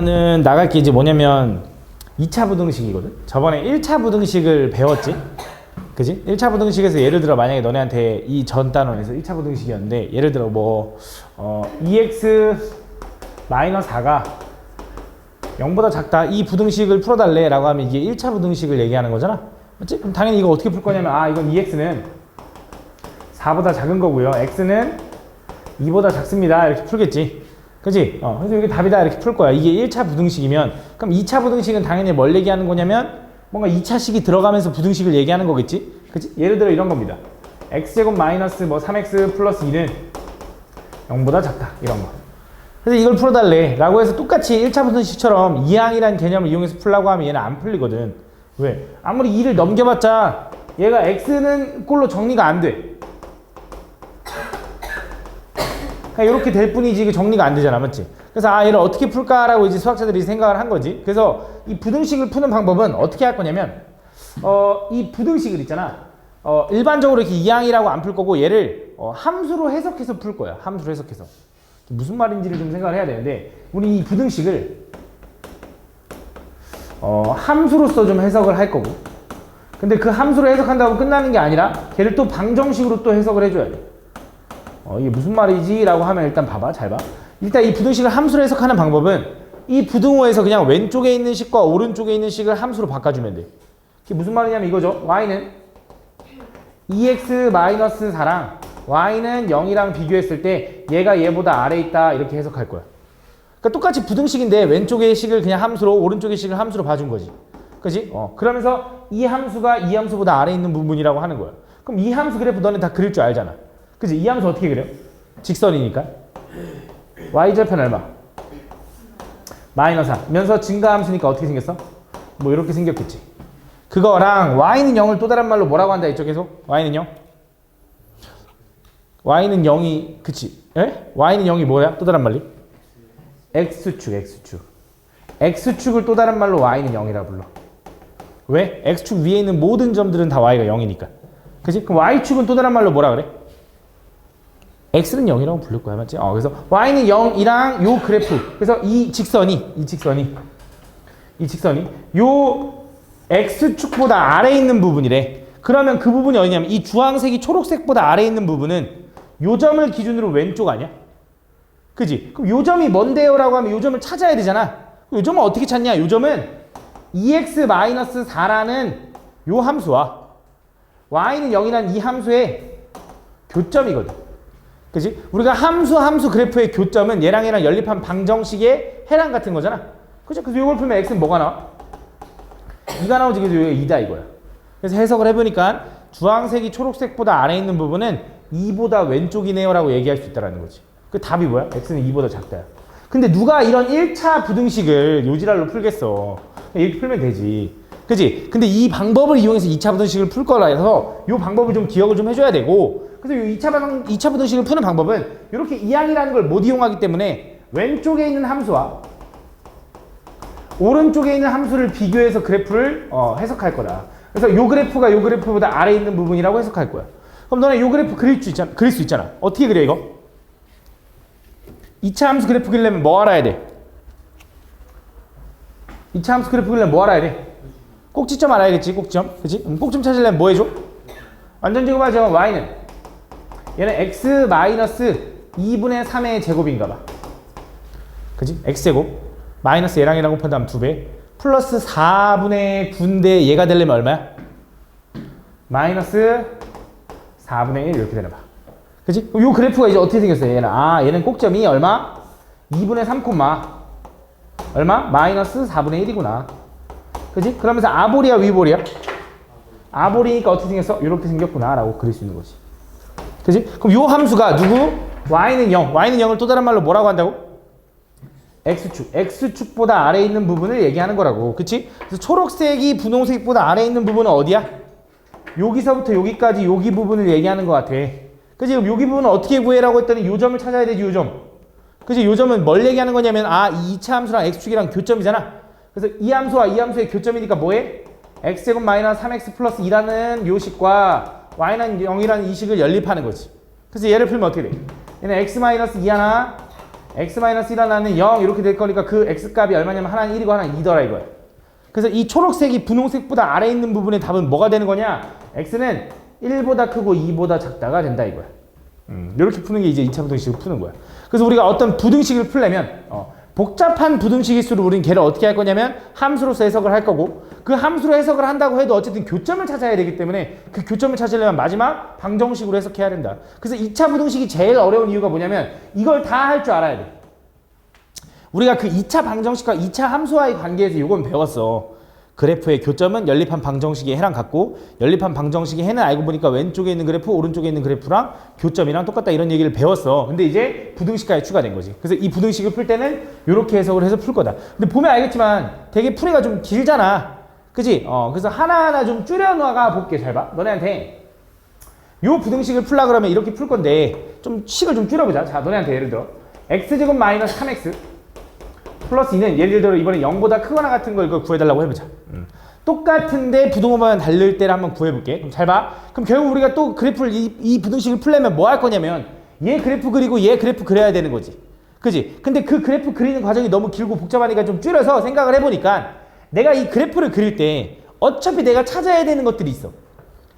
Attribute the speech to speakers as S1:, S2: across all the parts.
S1: 는 나갈 게 이제 뭐냐면 2차 부등식이거든. 저번에 1차 부등식을 배웠지. 그지? 1차 부등식에서 예를 들어 만약에 너네한테 이 전 단원에서 1차 부등식이었는데 예를 들어 뭐 2x-4가 0보다 작다 이 부등식을 풀어달래 라고 하면 이게 1차 부등식을 얘기하는 거잖아. 맞지? 그럼 당연히 이거 어떻게 풀 거냐면 이건 2x는 4보다 작은 거고요. x는 2보다 작습니다. 이렇게 풀겠지. 그지? 그래서 이게 답이다 이렇게 풀 거야. 이게 1차 부등식이면 그럼 2차 부등식은 당연히 뭘 얘기하는 거냐면 뭔가 2차식이 들어가면서 부등식을 얘기하는 거겠지? 그치? 예를 들어 이런 겁니다. x제곱 마이너스 뭐 3x 플러스 2는 0보다 작다. 이런 거. 그래서 이걸 풀어달래. 라고 해서 똑같이 1차 부등식처럼 이항이라는 개념을 이용해서 풀라고 하면 얘는 안 풀리거든. 왜? 아무리 2를 넘겨봤자 얘가 x는 꼴로 정리가 안 돼. 그냥 이렇게 될 뿐이지 이게 정리가 안 되잖아. 맞지? 그래서 얘를 어떻게 풀까라고 이제 수학자들이 생각을 한 거지. 그래서 이 부등식을 푸는 방법은 어떻게 할 거냐면 이 부등식을 있잖아. 일반적으로 이렇게 이항이라고 안 풀 거고 얘를 함수로 해석해서 풀 거야. 함수로 해석해서. 무슨 말인지를 좀 생각을 해야 되는데 우리 이 부등식을 함수로서 좀 해석을 할 거고 근데 그 함수로 해석한다고 끝나는 게 아니라 걔를 또 방정식으로 또 해석을 해줘야 돼. 이게 무슨 말이지? 라고 하면 일단 봐봐. 잘 봐. 일단 이 부등식을 함수로 해석하는 방법은 이 부등호에서 그냥 왼쪽에 있는 식과 오른쪽에 있는 식을 함수로 바꿔주면 돼. 그게 무슨 말이냐면 이거죠. y는 2x-4랑 y는 0이랑 비교했을 때 얘가 얘보다 아래에 있다 이렇게 해석할 거야. 그러니까 똑같이 부등식인데 왼쪽의 식을 그냥 함수로 오른쪽의 식을 함수로 봐준 거지. 그지? 그러면서 이 함수가 이 함수보다 아래에 있는 부분이라고 하는 거야. 그럼 이 함수 그래프 너네 다 그릴 줄 알잖아. 그지? 이 함수 어떻게 그려? 직선이니까. y절편 얼마? 마이너스 4. 면서 증가함수니까 어떻게 생겼어? 뭐 이렇게 생겼겠지. 그거랑 y는 0을 또 다른 말로 뭐라고 한다 했죠 계속? y는 0? y는 0이 그치? 에? y는 0이 뭐야? 또 다른 말로? x축. x축을 또 다른 말로 y는 0이라 불러. 왜? x축 위에 있는 모든 점들은 다 y가 0이니까. 그치? 그럼 y축은 또 다른 말로 뭐라 그래? x는 0이라고 부를 거야. 맞지? 그래서 y는 0이랑 요 그래프. 그래서 이 직선이 요 x축보다 아래에 있는 부분이래. 그러면 그 부분이 어디냐면 이 주황색이 초록색보다 아래에 있는 부분은 요 점을 기준으로 왼쪽 아니야? 그지? 그럼 요 점이 뭔데요? 라고 하면 요 점을 찾아야 되잖아. 요 점은 어떻게 찾냐? 요 점은 2x-4라는 요 함수와 y는 0이라는 이 함수의 교점이거든. 그지? 우리가 함수 그래프의 교점은 얘랑 연립한 방정식의 해랑 같은 거잖아. 그죠? 그래서 이걸 풀면 x는 뭐가 나와? 2가 나오지. 그래서 여기가 2다 이거야. 그래서 해석을 해보니까 주황색이 초록색보다 아래에 있는 부분은 2보다 왼쪽이네요 라고 얘기할 수 있다는 거지. 그 답이 뭐야? x는 2보다 작다. 근데 누가 이런 1차 부등식을 요지랄로 풀겠어. 이렇게 풀면 되지. 그지? 근데 이 방법을 이용해서 2차 부등식을 풀 거라서 이 방법을 좀 기억을 좀 해줘야 되고 그래서 이 2차 부등식을 푸는 방법은 이렇게 이항이라는 걸 못 이용하기 때문에 왼쪽에 있는 함수와 오른쪽에 있는 함수를 비교해서 그래프를 해석할 거다. 그래서 요 그래프가 요 그래프보다 아래에 있는 부분이라고 해석할 거야. 그럼 너네 요 그래프 그릴 수 있잖아. 어떻게 그려 이거? 2차 함수 그래프 그리려면 뭐 알아야 돼? 2차 함수 그래프 그리려면 뭐 알아야 돼? 꼭지점 알아야겠지. 꼭지점. 그치? 꼭지점 찾으려면 뭐 해줘? 완전 제곱하자면 y는 얘는 x-2분의 3의 제곱인가 봐. 그치? x제곱 마이너스 얘랑 얘랑 곱한다면 2배 플러스 4분의 9인데 얘가 되려면 얼마야? 마이너스 4분의 1 이렇게 되나 봐. 그치? 요 그래프가 이제 어떻게 생겼어요? 얘는 얘는 꼭점이 얼마? 2분의 3 얼마? 마이너스 4분의 1이구나. 그치? 그러면서 아볼이야 위볼이야? 아볼이니까 어떻게 생겼어? 이렇게 생겼구나 라고 그릴 수 있는 거지. 그치? 그럼 요 함수가 누구? y는 0. y는 0을 또 다른 말로 뭐라고 한다고? x축보다 아래에 있는 부분을 얘기하는 거라고. 그치? 그래서 초록색이 분홍색보다 아래에 있는 부분은 어디야? 여기서부터 여기까지 여기 부분을 얘기하는 것 같아. 그치? 그럼 여기 부분은 어떻게 구해라고 했더니 요 점을 찾아야 되지. 요 점. 그치? 요 점은 뭘 얘기하는 거냐면 이 2차 함수랑 x축이랑 교점이잖아. 그래서 이 함수와 이 함수의 교점이니까 뭐해? x제곱 마이너스 3x 플러스 2라는 요 식과 y는 0이라는 이 식을 연립하는 거지. 그래서 얘를 풀면 어떻게 돼? 얘는 x 마이너스 2 하나 x-1하나는 0 이렇게 될 거니까 그 x값이 얼마냐면 하나는 1이고 하나는 2더라 이거야. 그래서 이 초록색이 분홍색보다 아래에 있는 부분의 답은 뭐가 되는 거냐? x는 1보다 크고 2보다 작다가 된다 이거야. 이렇게 푸는 게 이제 2차 부등식을 푸는 거야. 그래서 우리가 어떤 부등식을 풀려면 복잡한 부등식일수록 우리는 걔를 어떻게 할 거냐면 함수로서 해석을 할 거고, 그 함수로 해석을 한다고 해도 어쨌든 교점을 찾아야 되기 때문에 그 교점을 찾으려면 마지막 방정식으로 해석해야 된다. 그래서 2차 부등식이 제일 어려운 이유가 뭐냐면 이걸 다 할 줄 알아야 돼. 우리가 그 2차 방정식과 2차 함수와의 관계에서 이건 배웠어. 그래프의 교점은 연립한 방정식의 해랑 같고, 연립한 방정식의 해는 알고 보니까 왼쪽에 있는 그래프, 오른쪽에 있는 그래프랑 교점이랑 똑같다 이런 얘기를 배웠어. 근데 이제 부등식까지 추가된 거지. 그래서 이 부등식을 풀 때는 이렇게 해석을 해서 풀 거다. 근데 보면 알겠지만 되게 풀이가 좀 길잖아. 그지? 그래서 하나하나 좀 줄여놔가 볼게. 잘 봐. 너네한테 요 부등식을 풀라 그러면 이렇게 풀 건데 좀 식을 좀 줄여보자. 자, 너네한테 예를 들어 x제곱 마이너스 3x 플러스 2는 예를 들어 이번에 0보다 크거나 같은 걸 이걸 구해달라고 해보자. 똑같은데 부등호만 다를 때를 한번 구해볼게. 그럼 잘 봐. 그럼 결국 우리가 또 그래프를 이 부등식을 풀려면 뭐 할 거냐면 얘 그래프 그리고 얘 그래프 그려야 되는 거지. 그지? 근데 그 그래프 그리는 과정이 너무 길고 복잡하니까 좀 줄여서 생각을 해보니까 내가 이 그래프를 그릴 때 어차피 내가 찾아야 되는 것들이 있어.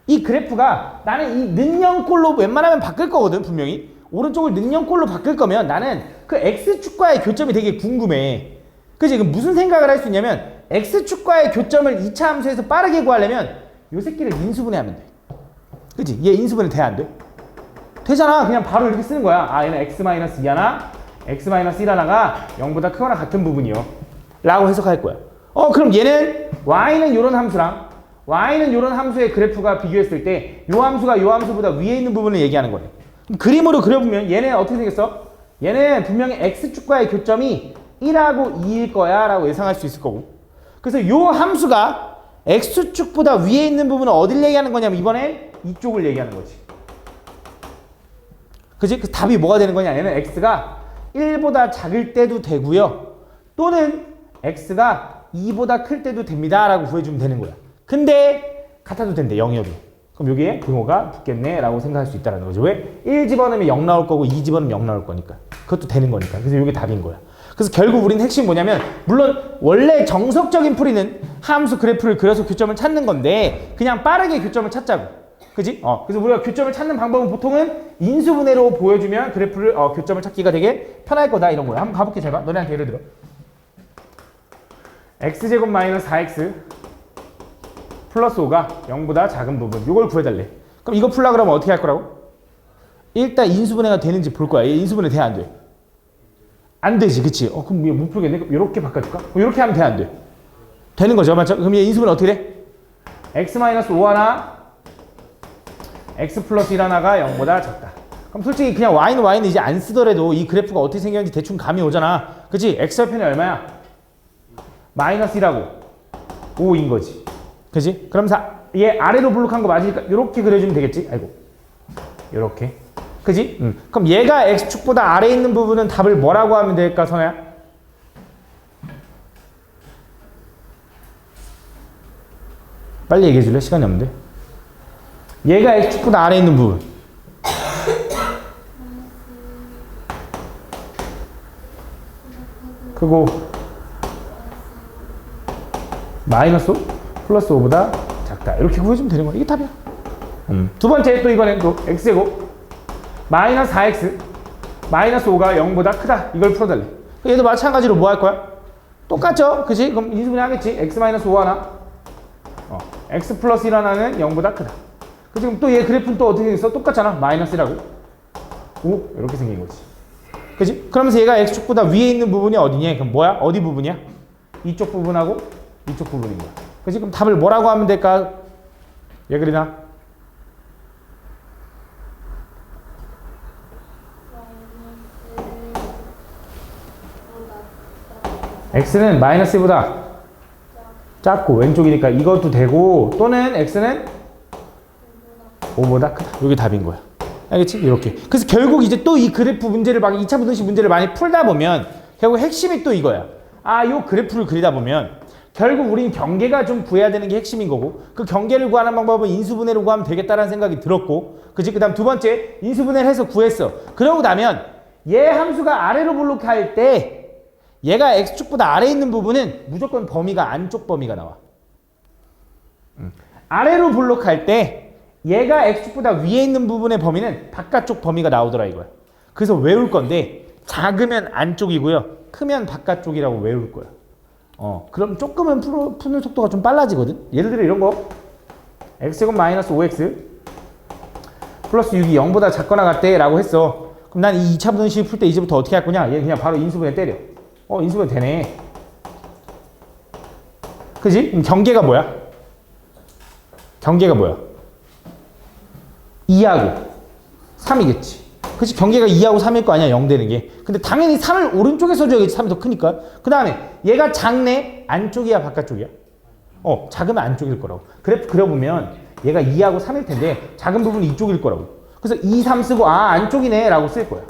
S1: 이 그래프가 나는 이 는영꼴로 웬만하면 바뀔 거거든 분명히. 오른쪽을 능령꼴로 바꿀 거면 나는 그 X축과의 교점이 되게 궁금해. 그치? 그럼 무슨 생각을 할 수 있냐면 X축과의 교점을 2차 함수에서 빠르게 구하려면 요 새끼를 인수분해하면 돼. 그치? 얘 인수분해 돼? 안 돼? 되잖아. 그냥 바로 이렇게 쓰는 거야. 아, 얘는 x-2 하나, x-1 하나가 0보다 크거나 같은 부분이요 라고 해석할 거야. 그럼 얘는 y는 요런 함수랑 y는 요런 함수의 그래프가 비교했을 때 요 함수가 요 함수보다 위에 있는 부분을 얘기하는 거네. 그림으로 그려보면 얘는 어떻게 생겼어? 얘는 분명히 x축과의 교점이 1하고 2일 거야 라고 예상할 수 있을 거고, 그래서 요 함수가 x축보다 위에 있는 부분은 어딜 얘기하는 거냐면 이번엔 이쪽을 얘기하는 거지. 그치? 그 답이 뭐가 되는 거냐? 얘는 x가 1보다 작을 때도 되고요, 또는 x가 2보다 클 때도 됩니다 라고 구해주면 되는 거야. 근데 같아도 된대, 0이어도. 그럼 여기에 분호가 붙겠네 라고 생각할 수 있다는 거죠. 왜? 1 집어넣으면 0 나올 거고 2 집어넣으면 0 나올 거니까. 그것도 되는 거니까. 그래서 이게 답인 거야. 그래서 결국 우리는 핵심이 뭐냐면, 물론 원래 정석적인 풀이는 함수 그래프를 그려서 교점을 찾는 건데 그냥 빠르게 교점을 찾자고. 그지? 그래서 우리가 교점을 찾는 방법은 보통은 인수분해로 보여주면 그래프를 교점을 찾기가 되게 편할 거다 이런 거야. 한번 가볼게. 잘 봐. 너네한테 예를 들어 x제곱 마이너스 4x 플러스 5가 0보다 작은 부분, 이걸 구해달래. 그럼 이거 풀라 그러면 어떻게 할 거라고? 일단 인수분해가 되는지 볼 거야. 인수분해 돼? 안 돼? 안 되지, 그치? 그럼 못 풀겠네? 그럼 이렇게 바꿔줄까? 이렇게 하면 돼? 안 돼? 되는 거죠, 맞죠? 그럼 얘 인수분해 어떻게 돼? x-5 하나, x 플러스 1 하나가 0보다 작다. 그럼 솔직히 그냥 y는 이제 안 쓰더라도 이 그래프가 어떻게 생겼는지 대충 감이 오잖아. 그치? x절편이 얼마야? 마이너스 1하고 5인 거지. 그지? 그러면서 얘 아래로 블록한 거 맞으니까 이렇게 그려주면 되겠지? 아이고, 이렇게. 그지? 그럼 얘가 x축보다 아래에 있는 부분은 답을 뭐라고 하면 될까, 선아야? 빨리 얘기해 줄래? 시간이 없는데. 얘가 x축보다 아래에 있는 부분. 그리고 마이너스 5? 플러스 5보다 작다. 이렇게 구해주면 되는 거야. 이게 답이야. 두 번째 또 이번엔 또 x제곱 마이너스 4x 마이너스 5가 0보다 크다. 이걸 풀어달래. 얘도 마찬가지로 뭐 할 거야? 똑같죠? 그치? 그럼 인수분해 하겠지? x 마이너스 5 하나 x 플러스 1 하나는 0보다 크다. 그치? 그럼 또 얘 그래프는 또 어떻게 생겼어? 똑같잖아. 마이너스 1하고 5 이렇게 생긴 거지. 그치? 그러면서 얘가 x축보다 위에 있는 부분이 어디냐? 그럼 뭐야? 어디 부분이야? 이쪽 부분하고 이쪽 부분인 거야. 그치? 그럼 답을 뭐라고 하면 될까? 얘 그리나? x는 마이너스 1보다 작고 왼쪽이니까 이것도 되고, 또는 x는 5보다 크다. 이게 답인 거야. 알겠지? 이렇게. 그래서 결국 이제 또 이 그래프 문제를 막 2차 부등식 문제를 많이 풀다 보면 결국 핵심이 또 이거야. 요 그래프를 그리다 보면 결국 우린 경계가 좀 구해야 되는 게 핵심인 거고, 그 경계를 구하는 방법은 인수분해로 구하면 되겠다라는 생각이 들었고, 그치? 그 다음 두 번째, 인수분해를 해서 구했어. 그러고 나면 얘 함수가 아래로 블록할 때 얘가 x축보다 아래에 있는 부분은 무조건 범위가 안쪽 범위가 나와. 아래로 블록할 때 얘가 x축보다 위에 있는 부분의 범위는 바깥쪽 범위가 나오더라 이거야. 그래서 외울 건데 작으면 안쪽이고요. 크면 바깥쪽이라고 외울 거야. 그럼 조금은 푸는 속도가 좀 빨라지거든. 예를 들어 이런 거 x제곱 마이너스 5x 플러스 6이 0보다 작거나 같대 라고 했어. 그럼 난 이 2차 분식 풀 때 이제부터 어떻게 할 거냐? 얘는 그냥 바로 인수분해 때려. 인수분해 되네. 그지? 그럼 경계가 뭐야? 경계가 뭐야? 2하고 3이겠지. 그치? 경계가 2하고 3일 거 아니야, 0 되는 게. 근데 당연히 3을 오른쪽에 써줘야겠지, 3이 더 크니까. 그 다음에 얘가 작네? 안쪽이야, 바깥쪽이야? 작으면 안쪽일 거라고. 그래프 그려보면 얘가 2하고 3일 텐데 작은 부분이 이쪽일 거라고. 그래서 2, 3 쓰고 안쪽이네 라고 쓸 거야.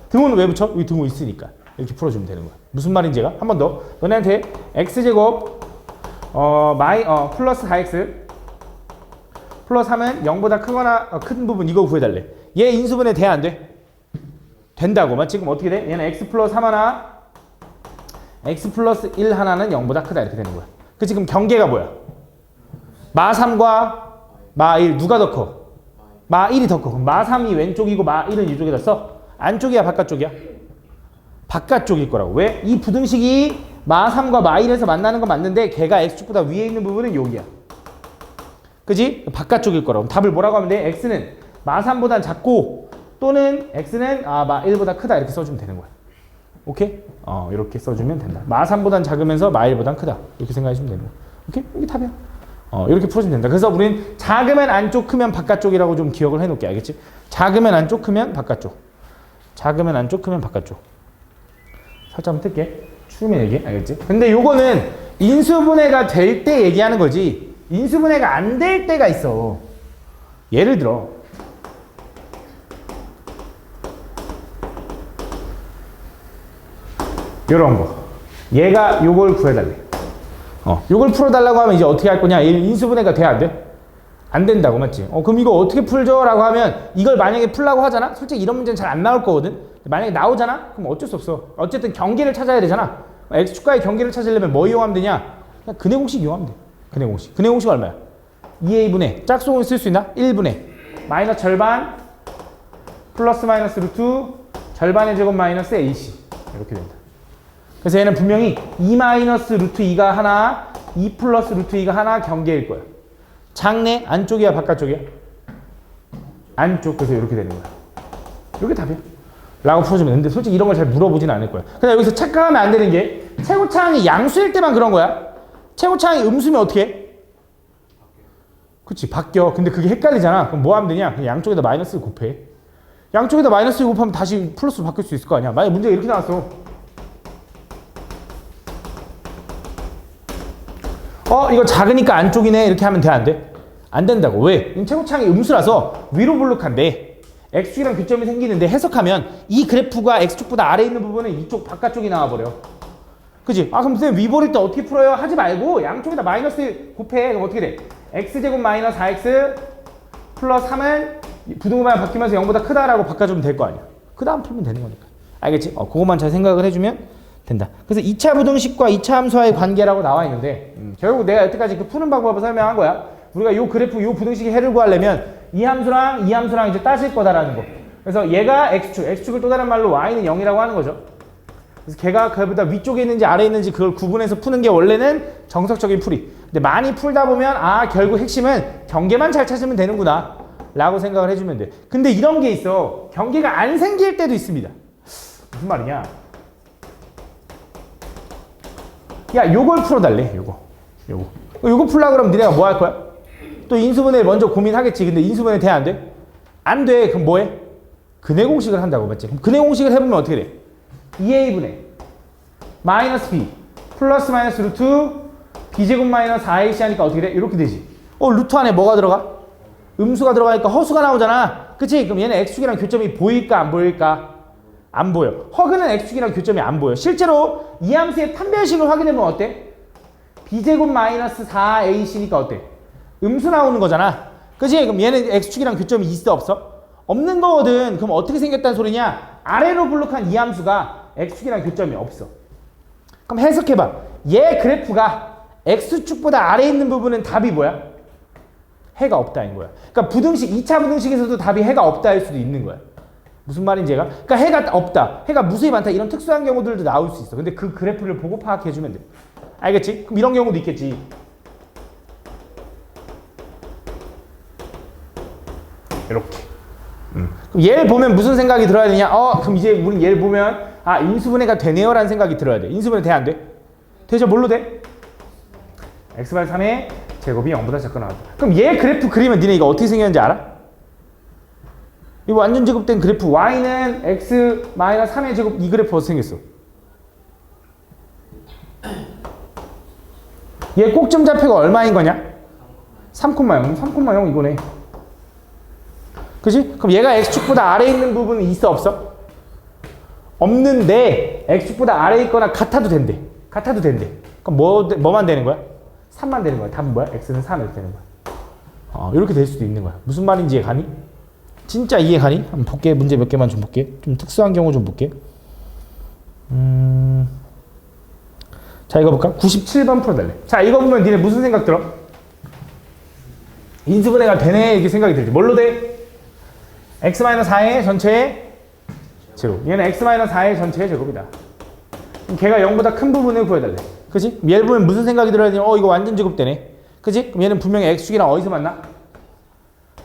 S1: 등호는 왜 붙여? 여기 등호 있으니까. 이렇게 풀어주면 되는 거야. 무슨 말인지가? 한 번 더. 너네한테 x제곱 플러스 4x 플러스 3은 0보다 크거나 큰 부분 이거 구해달래. 얘 인수분해 돼? 안 돼? 된다고. 맞지? 그럼 어떻게 돼? 얘는 x 플러스 3 하나 x 플러스 1 하나는 0보다 크다 이렇게 되는 거야. 그치? 그럼 경계가 뭐야? 마 3과 마 1 누가 더 커? 마 1이 더 커. 그럼 마 3이 왼쪽이고 마 1은 이쪽에다 써? 안쪽이야 바깥쪽이야? 바깥쪽일 거라고. 왜? 이 부등식이 마 3과 마 1에서 만나는 건 맞는데 걔가 x축보다 위에 있는 부분은 여기야. 그지? 바깥쪽일 거라고. 답을 뭐라고 하면 돼? x는 마 3보단 작고 또는 x는 마 1보다 크다 이렇게 써주면 되는 거야. 오케이? 이렇게 써주면 된다. 마 3보단 작으면서 마 1보단 크다. 이렇게 생각하시면 되는 거야. 오케이? 이게 답이야. 이렇게 풀어주면 된다. 그래서 우린 작으면 안쪽, 크면 바깥쪽이라고 좀 기억을 해놓을게. 알겠지? 작으면 안쪽, 크면 바깥쪽. 작으면 안쪽, 크면 바깥쪽. 살짝 한번 뜰게. 추우면 얘기해. 알겠지? 근데 요거는 인수분해가 될 때 얘기하는 거지. 인수분해가 안 될 때가 있어. 예를 들어 요런 거. 얘가 요걸 구해달래. 요걸 풀어달라고 하면 이제 어떻게 할 거냐? 인수분해가 돼? 안 돼? 안 된다고, 맞지? 그럼 이거 어떻게 풀죠? 라고 하면 이걸 만약에 풀라고 하잖아? 솔직히 이런 문제는 잘 안 나올 거거든? 만약에 나오잖아? 그럼 어쩔 수 없어. 어쨌든 경계를 찾아야 되잖아? x축과의 경계를 찾으려면 뭐 이용하면 되냐? 그냥 근해 공식 이용하면 돼. 근해 공식. 근해 공식 얼마야? 2a분의 짝수공을 쓸 수 있나? 1분의 마이너스 절반 플러스 마이너스 루트 절반의 제곱 마이너스 ac 이렇게 된다. 그래서 얘는 분명히 2 마이너스 루트 2가 하나 2 플러스 루트 2가 하나 경계일 거야. 작네? 안쪽이야 바깥쪽이야? 안쪽. 그래서 이렇게 되는 거야. 이게 답이야 라고 풀어주면 되는데 솔직히 이런 걸 잘 물어보진 않을 거야. 근데 여기서 착각하면 안 되는 게 최고차항이 양수일 때만 그런 거야. 최고차항이 음수면 어떻게 해? 그치 바뀌어. 근데 그게 헷갈리잖아. 그럼 뭐 하면 되냐? 그냥 양쪽에다 마이너스 곱해. 양쪽에다 마이너스 곱하면 다시 플러스로 바뀔 수 있을 거 아니야. 만약 문제가 이렇게 나왔어. 이거 작으니까 안쪽이네 이렇게 하면 돼? 안 돼? 안 된다고. 왜? 최고차항이 음수라서 위로 블록한데 x축이랑 교점이 생기는데 해석하면 이 그래프가 x축보다 아래에 있는 부분은 이쪽 바깥쪽이 나와버려. 그치? 그럼 선생님 위 버릴 때 어떻게 풀어요? 하지 말고 양쪽에다 마이너스 곱해. 그럼 어떻게 돼? x제곱 마이너스 4x 플러스 3은 부등호만 바뀌면서 0보다 크다라고 바꿔주면 될 거 아니야. 그 다음 풀면 되는 거니까. 알겠지? 그것만 잘 생각을 해주면 된다. 그래서 2차 부등식과 2차 함수와의 관계라고 나와 있는데 결국 내가 여태까지 그 푸는 방법을 설명한 거야. 우리가 요 그래프, 요 부등식의 해를 구하려면 이 함수랑 이제 따질 거다라는 거. 그래서 얘가 x축을 또 다른 말로 y는 0이라고 하는 거죠. 그래서 걔가 그보다 위쪽에 있는지 아래에 있는지 그걸 구분해서 푸는 게 원래는 정석적인 풀이. 근데 많이 풀다 보면 결국 핵심은 경계만 잘 찾으면 되는구나 라고 생각을 해주면 돼. 근데 이런 게 있어. 경계가 안 생길 때도 있습니다. 무슨 말이냐? 야, 요걸 풀어달래. 요거 풀라 그러면 니네가 뭐 할 거야? 또 인수분해 먼저 고민하겠지. 근데 인수분해 돼? 안 돼? 안 돼. 그럼 뭐 해? 근해 공식을 한다고, 맞지? 그럼 근해 공식을 해보면 어떻게 돼? 2a분의 마이너스 b 플러스 마이너스 루트 b제곱 마이너스 4ac 하니까 어떻게 돼? 이렇게 되지. 루트 안에 뭐가 들어가? 음수가 들어가니까 허수가 나오잖아. 그치? 그럼 얘는 x축이랑 교점이 보일까 안 보일까? 안 보여. 허그는 x축이랑 교점이 안 보여. 실제로 이 함수의 판별식을 확인해보면 어때? b제곱 마이너스 4ac니까 어때? 음수 나오는 거잖아. 그치? 그럼 얘는 x축이랑 교점이 있어 없어? 없는 거거든. 그럼 어떻게 생겼다는 소리냐? 아래로 블록한 이 함수가 x축이랑 교점이 없어. 그럼 해석해봐. 얘 그래프가 x축보다 아래에 있는 부분은 답이 뭐야? 해가 없다인 거야. 그러니까 부등식, 2차 부등식에서도 답이 해가 없다일 수도 있는 거야. 무슨 말인지 얘가? 그러니까 해가 없다, 해가 무수히 많다, 이런 특수한 경우들도 나올 수 있어. 근데 그 그래프를 보고 파악해주면 돼. 알겠지? 그럼 이런 경우도 있겠지. 이렇게. 그럼 얘를 보면 무슨 생각이 들어야 되냐? 그럼 이제 우린 얘를 보면 인수분해가 되네요 라는 생각이 들어야 돼. 인수분해 돼, 안 돼? 되죠? 뭘로 돼? x-3의 제곱이 0보다 작거나 같다. 그럼 얘 그래프 그리면 니네 이거 어떻게 생겼는지 알아? 이 완전 제곱된 그래프 y는 x-3의 제곱, 이 그래프 어떻게 생겼어? 얘 꼭점 좌표가 얼마인 거냐? 3,0, 3,0 이거네. 그치? 그럼 얘가 x축보다 아래에 있는 부분은 있어, 없어? 없는데 x축보다 아래에 있거나 같아도 된대. 같아도 된대. 그럼 뭐만 되는 거야? 3만 되는 거야. 답은 뭐야? x는 3 이렇게 되는 거야. 이렇게 될 수도 있는 거야. 무슨 말인지 이해 가니? 진짜 이해 가니? 한번 볼게. 문제 몇 개만 좀 볼게. 좀 특수한 경우 좀 볼게. 자, 이거 볼까? 97번 풀어달래. 자, 이거 보면 니네 무슨 생각 들어? 인수분해가 되네 이렇게 생각이 들지. 뭘로 돼? x-4의 전체의 제곱. 얘는 x-4의 전체의 제곱이다. 그럼 걔가 0보다 큰 부분을 구해달래. 그치? 얘를 보면 무슨 생각이 들어야 되냐? 이거 완전 제곱되네. 그치? 그럼 얘는 분명히 x축이랑 어디서 만나?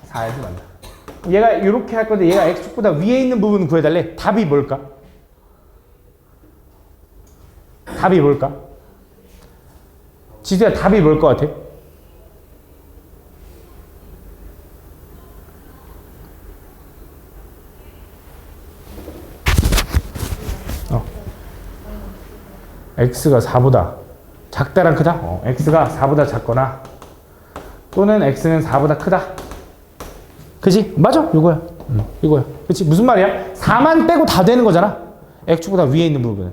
S1: 4에서 만나. 얘가 이렇게 할 건데 얘가 x축보다 위에 있는 부분 구해달래. 답이 뭘까? 답이 뭘까? 지수야, 답이 뭘 것 같아? x가 4보다 작다랑 크다? x가 4보다 작거나 또는 x는 4보다 크다. 그치? 맞아? 이거야. 이거야. 그치? 무슨 말이야? 4만 빼고 다 되는 거잖아. x축보다 위에 있는 부분은.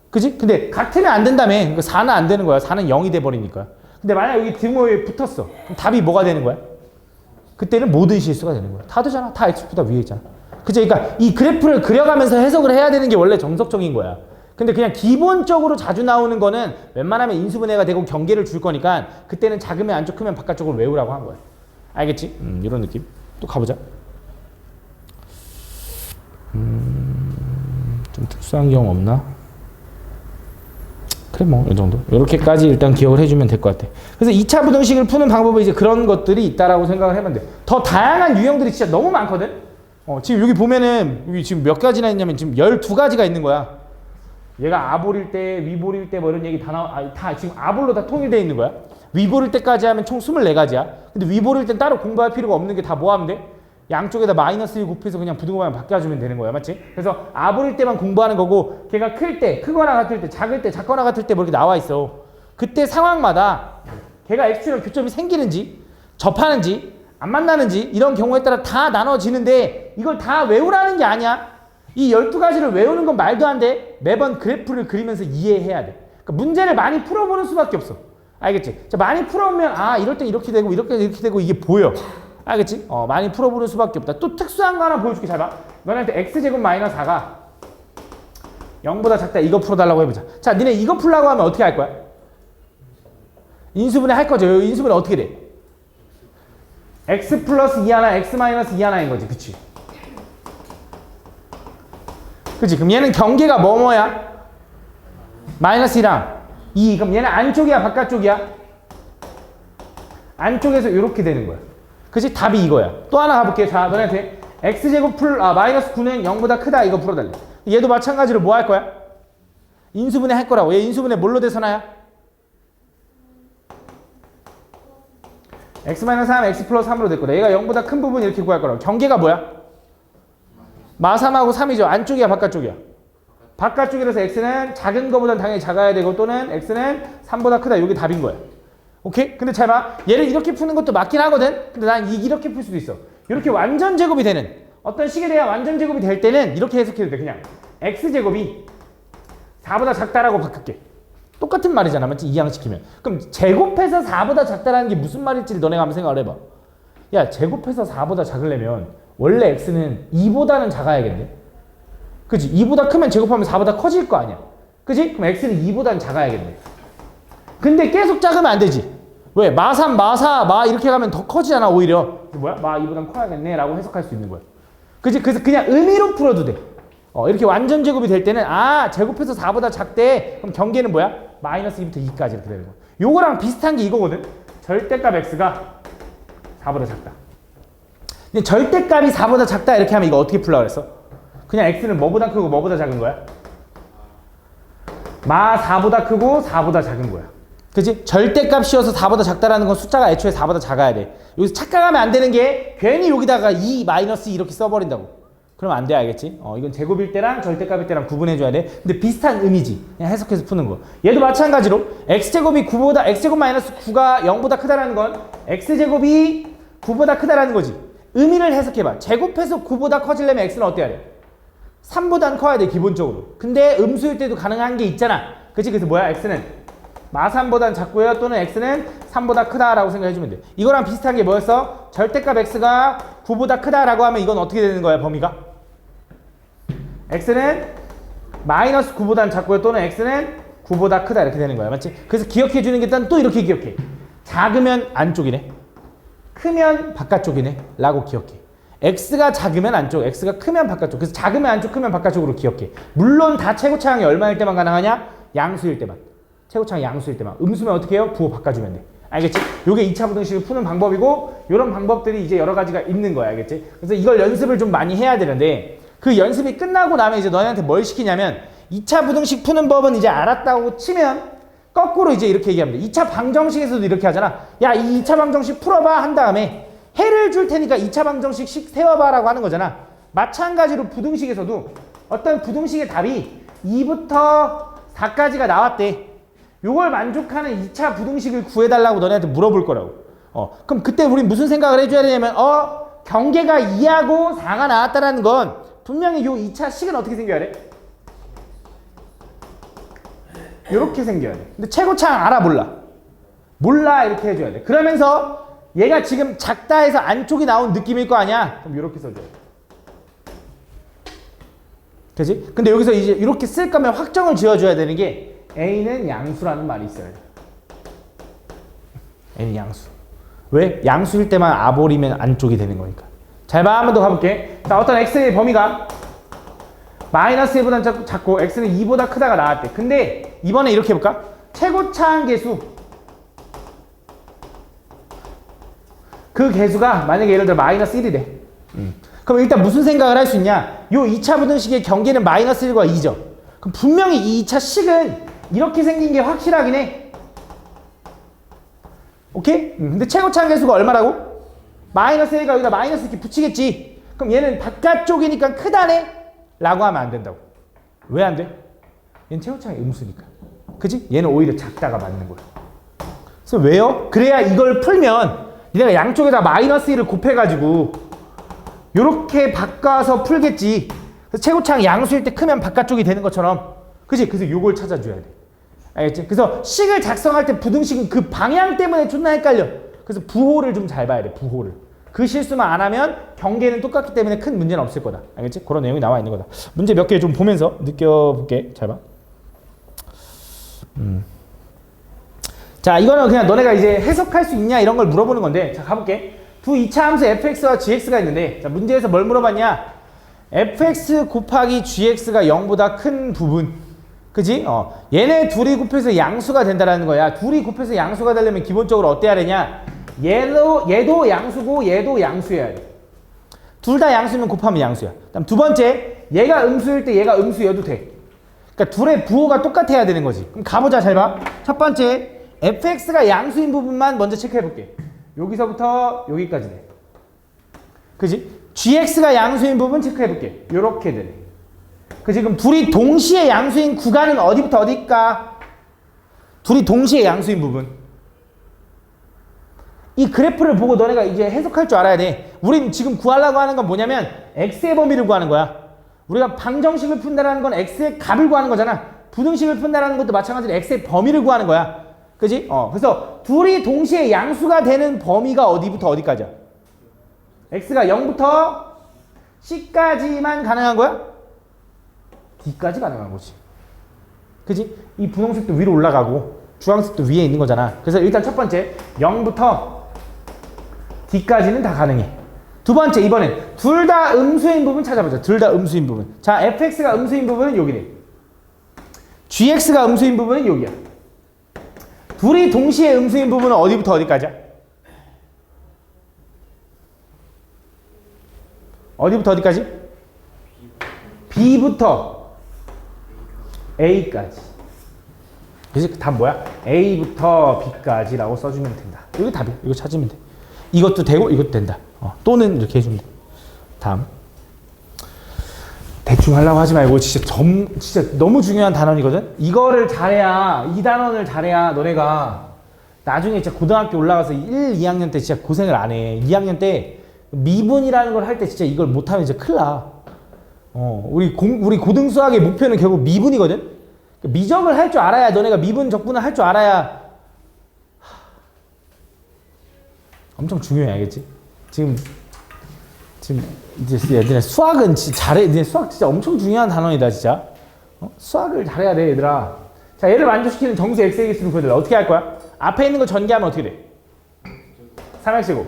S1: 그치? 근데 같으면 안 된다며. 그러니까 4는 안 되는 거야. 4는 0이 돼버리니까. 근데 만약 여기 등호에 붙었어. 그럼 답이 뭐가 되는 거야? 그때는 모든 실수가 되는 거야. 다 되잖아. 다 x축보다 위에 있잖아. 그치? 그러니까 이 그래프를 그려가면서 해석을 해야 되는 게 원래 정석적인 거야. 근데 그냥 기본적으로 자주 나오는 거는 웬만하면 인수분해가 되고 경계를 줄 거니까 그때는 작으면 안쪽, 크면 바깥쪽으로 외우라고 한 거야. 알겠지? 이런 느낌. 또 가보자. 좀 특수한 경우 없나? 그래, 뭐 이 정도. 이렇게까지 일단 기억을 해주면 될 것 같아. 그래서 2차 부등식을 푸는 방법은 이제 그런 것들이 있다라고 생각을 해보면 돼. 더 다양한 유형들이 진짜 너무 많거든. 지금 여기 보면은 여기 지금 몇 가지나 있냐면 지금 12가지가 있는 거야. 얘가 아볼일 때, 위볼일 때 뭐 이런 얘기 다 지금 아볼로 다 통일되어 있는 거야. 위볼일 때까지 하면 총 24가지야. 근데 위볼일 땐 따로 공부할 필요가 없는 게 다 뭐 하면 돼? 양쪽에다 마이너스 1 곱해서 그냥 부등호만 바꿔주면 되는 거야. 맞지? 그래서 아볼일 때만 공부하는 거고 걔가 클 때, 크거나 같을 때, 작을 때, 작거나 같을 때 뭐 이렇게 나와 있어. 그때 상황마다 걔가 x축이랑 교점이 생기는지, 접하는지, 안 만나는지 이런 경우에 따라 다 나눠지는데 이걸 다 외우라는 게 아니야. 이 12가지를 외우는 건 말도 안 돼. 매번 그래프를 그리면서 이해해야 돼. 그러니까 문제를 많이 풀어보는 수밖에 없어. 알겠지? 자, 많이 풀어보면 이럴 때 이렇게 되고 이렇게 되고 이게 보여. 알겠지? 많이 풀어보는 수밖에 없다. 또 특수한 거 하나 보여줄게. 잘 봐. 너네한테 x제곱 마이너스 4가 0보다 작다. 이거 풀어달라고 해보자. 자, 니네 이거 풀라고 하면 어떻게 할 거야? 인수분해 할 거죠. 인수분해 어떻게 돼? x 플러스 2 하나, x 마이너스 2 하나인 거지. 그치? 그치? 그럼 얘는 경계가 뭐야? 마이너스 2랑 2. 그럼 얘는 안쪽이야, 바깥쪽이야? 안쪽에서 이렇게 되는 거야. 그치? 답이 이거야. 또 하나 가볼게. 자, 너네한테 x제곱 마이너스 9는 0보다 크다. 이거 풀어달래. 얘도 마찬가지로 뭐 할 거야? 인수분해 할 거라고. 얘 인수분해 뭘로 대선화야? x-3, x 플러스 3으로 될 거다. 얘가 0보다 큰 부분 이렇게 구할 거라고. 경계가 뭐야? 마3하고 3이죠. 안쪽이야, 바깥쪽이야? 바깥쪽이라서 x는 작은 거보단 당연히 작아야 되고 또는 x는 3보다 크다. 이게 답인 거야. 오케이? 근데 잘 봐. 얘를 이렇게 푸는 것도 맞긴 하거든? 근데 난 이렇게 풀 수도 있어. 이렇게 완전 제곱이 되는 어떤 식에 대한 완전 제곱이 될 때는 이렇게 해석해도 돼. 그냥 x제곱이 4보다 작다라고 바꿀게. 똑같은 말이잖아. 맞지? 이항시키면. 그럼 제곱해서 4보다 작다라는 게 무슨 말일지 너네가 한번 생각을 해봐. 야, 제곱해서 4보다 작으려면 원래 x는 2보다는 작아야겠네. 그지? 2보다 크면 제곱하면 4보다 커질 거 아니야. 그지? 그럼 x는 2보다는 작아야겠네. 근데 계속 작으면 안 되지. 왜? 마 3, 마 4, 마 이렇게 가면 더 커지잖아, 오히려. 뭐야? 마 2보다는 커야겠네 라고 해석할 수 있는 거야. 그지? 그래서 그냥 의미로 풀어도 돼. 이렇게 완전 제곱이 될 때는 제곱해서 4보다 작대. 그럼 경계는 뭐야? 마이너스 2부터 2까지 이렇게 되는 거야. 요거랑 비슷한 게 이거거든. 절대값 x가 4보다 작다. 근데 절대값이 4보다 작다 이렇게 하면 이거 어떻게 풀라고 그랬어? 그냥 x는 뭐보다 크고 뭐보다 작은 거야? 마 4보다 크고 4보다 작은 거야. 그치? 절대값이어서 4보다 작다라는 건 숫자가 애초에 4보다 작아야 돼. 여기서 착각하면 안 되는 게 괜히 여기다가 2 마이너스 2 이렇게 써버린다고. 그럼 안 돼, 알겠지? 이건 제곱일 때랑 절대값일 때랑 구분해줘야 돼. 근데 비슷한 의미지. 그냥 해석해서 푸는 거. 얘도 마찬가지로 x제곱이 9보다 x제곱 마이너스 9가 0보다 크다라는 건 x제곱이 9보다 크다라는 거지. 의미를 해석해봐. 제곱해서 9보다 커지려면 x는 어때야 돼? 3보단 커야 돼, 기본적으로. 근데 음수일 때도 가능한 게 있잖아. 그치? 그래서 뭐야? x는 마 3보단 작고요. 또는 x는 3보다 크다라고 생각해주면 돼. 이거랑 비슷한 게 뭐였어? 절대값 x가 9보다 크다라고 하면 이건 어떻게 되는 거야, 범위가? x는 마이너스 9보단 작고요. 또는 x는 9보다 크다 이렇게 되는 거야. 맞지? 그래서 기억해주는 게 일단 또 이렇게 기억해. 작으면 안쪽이네. 크면 바깥쪽이네. 라고 기억해. x가 작으면 안쪽, x가 크면 바깥쪽. 그래서 작으면 안쪽, 크면 바깥쪽으로 기억해. 물론 다 최고차항이 얼마일 때만 가능하냐? 양수일 때만. 최고차항이 양수일 때만. 음수면 어떻게 해요? 부호 바꿔주면 돼. 알겠지? 요게 2차 부등식을 푸는 방법이고 이런 방법들이 이제 여러 가지가 있는 거야. 알겠지? 그래서 이걸 연습을 좀 많이 해야 되는데 그 연습이 끝나고 나면 이제 너네한테 뭘 시키냐면 2차 부등식 푸는 법은 이제 알았다고 치면 거꾸로 이제 이렇게 얘기하면 돼. 2차 방정식에서도 이렇게 하잖아. 야, 이 2차 방정식 풀어봐 한 다음에 해를 줄 테니까 2차 방정식 세워봐 라고 하는 거잖아. 마찬가지로 부등식에서도 어떤 부등식의 답이 2부터 4까지가 나왔대. 요걸 만족하는 2차 부등식을 구해달라고 너네한테 물어볼 거라고. 그럼 그때 우리 무슨 생각을 해줘야 되냐면 경계가 2하고 4가 나왔다는 건 분명히 요 2차 식은 어떻게 생겨야 돼? 요렇게 생겨야 돼. 근데 최고차항 알아 몰라? 몰라 이렇게 해줘야 돼. 그러면서 얘가 지금 작다 해서 안쪽이 나온 느낌일 거 아니야? 그럼 요렇게 써줘야 돼. 그치? 근데 여기서 이제 이렇게 쓸 거면 확정을 지어줘야 되는 게 A는 양수라는 말이 있어야 돼. A는 양수. 왜? 양수일 때만 아볼이면 안쪽이 되는 거니까. 잘 봐. 한 번 더 가볼게. 자, 어떤 x의 범위가 마이너스 1보다 작고 x는 2보다 크다가 나왔대. 근데 이번에 이렇게 해볼까? 최고차항 계수. 그 계수가 만약에 예를 들어 마이너스 1이래. 그럼 일단 무슨 생각을 할 수 있냐? 요 2차 부등식의 경계는 마이너스 1과 2죠. 그럼 분명히 이 2차 식은 이렇게 생긴 게 확실하긴 해. 오케이? 근데 최고차항 계수가 얼마라고? 마이너스 1가 여기다 마이너스 이렇게 붙이겠지. 그럼 얘는 바깥쪽이니까 크다네? 라고 하면 안 된다고. 왜 안 돼? 얘는 최고차항이 음수니까. 그치? 얘는 오히려 작다가 맞는 거야. 그래서 왜요? 그래야 이걸 풀면 내가 양쪽에다 마이너스 1을 곱해가지고 요렇게 바꿔서 풀겠지. 그래서 최고차항 양수일 때 크면 바깥쪽이 되는 것처럼. 그치? 그래서 요걸 찾아줘야 돼. 알겠지? 그래서 식을 작성할 때 부등식은 그 방향 때문에 존나 헷갈려. 그래서 부호를 좀 잘 봐야 돼. 부호를. 그 실수만 안 하면 경계는 똑같기 때문에 큰 문제는 없을 거다. 알겠지? 그런 내용이 나와 있는 거다. 문제 몇 개 좀 보면서 느껴볼게. 잘 봐. 자, 이거는 그냥 너네가 이제 해석할 수 있냐 이런 걸 물어보는 건데, 자, 가볼게. 두 2차 함수 fx와 gx가 있는데, 자, 문제에서 뭘 물어봤냐? fx 곱하기 gx가 0보다 큰 부분. 그지? 얘네 둘이 곱해서 양수가 된다라는 거야. 둘이 곱해서 양수가 되려면 기본적으로 어때야 되냐? 얘도 양수고 얘도 양수여야 돼. 둘 다 양수면 곱하면 양수야. 그다음 두 번째, 얘가 음수일 때 얘가 음수여도 돼. 그러니까 둘의 부호가 똑같아야 되는 거지. 그럼 가보자. 잘 봐. 첫 번째, fx가 양수인 부분만 먼저 체크해볼게. 여기서부터 여기까지 돼. 그지? gx가 양수인 부분 체크해볼게. 요렇게 되네. 그지? 그럼 둘이 동시에 양수인 구간은 어디부터 어디일까? 둘이 동시에 양수인 부분. 이 그래프를 보고 너네가 이제 해석할 줄 알아야 돼. 우린 지금 구하려고 하는 건 뭐냐면 x의 범위를 구하는 거야. 우리가 방정식을 푼다는 건 x의 값을 구하는 거잖아. 부등식을 푼다는 것도 마찬가지로 x의 범위를 구하는 거야. 그지? 그래서 둘이 동시에 양수가 되는 범위가 어디부터 어디까지야? x가 0부터 c까지만 가능한 거야? D까지 가능한 거지. 그지? 이 분홍색도 위로 올라가고 주황색도 위에 있는 거잖아. 그래서 일단 첫 번째 0부터 D까지는 다 가능해. 두 번째 이번엔 둘 다 음수인 부분 찾아보자. 둘 다 음수인 부분. 자, fx가 음수인 부분은 여기네. gx가 음수인 부분은 여기야. 둘이 동시에 음수인 부분은 어디부터 어디까지야? 어디부터 어디까지? B부터 A까지. 그래서 답 뭐야? A부터 B까지라고 써주면 된다. 이거 답이야. 이거 찾으면 돼. 이것도 되고 이것도 된다. 또는 이렇게 해주면 돼. 다음. 대충 하려고 하지 말고 진짜 너무 중요한 단원이거든. 이거를 잘해야, 이 단원을 잘해야 너네가 나중에 진짜 고등학교 올라가서 1, 2학년 때 진짜 고생을 안 해. 2학년 때 미분이라는 걸 할 때 진짜 이걸 못하면 진짜 큰일 나. 우리 고등수학의 목표는 결국 미분이거든. 미적을 할 줄 알아야, 너네가 미분 적분을 할 줄 알아야 엄청 중요해. 알겠지? 지금 이제 얘들아 수학은 진짜 잘해. 니네 수학 진짜 엄청 중요한 단원이다 진짜. 수학을 잘해야 돼 얘들아. 자, 얘를 만족시키는 정수 x의 개수를 구해달라. 어떻게 할 거야? 앞에 있는 거 전개하면 어떻게 돼? 3x고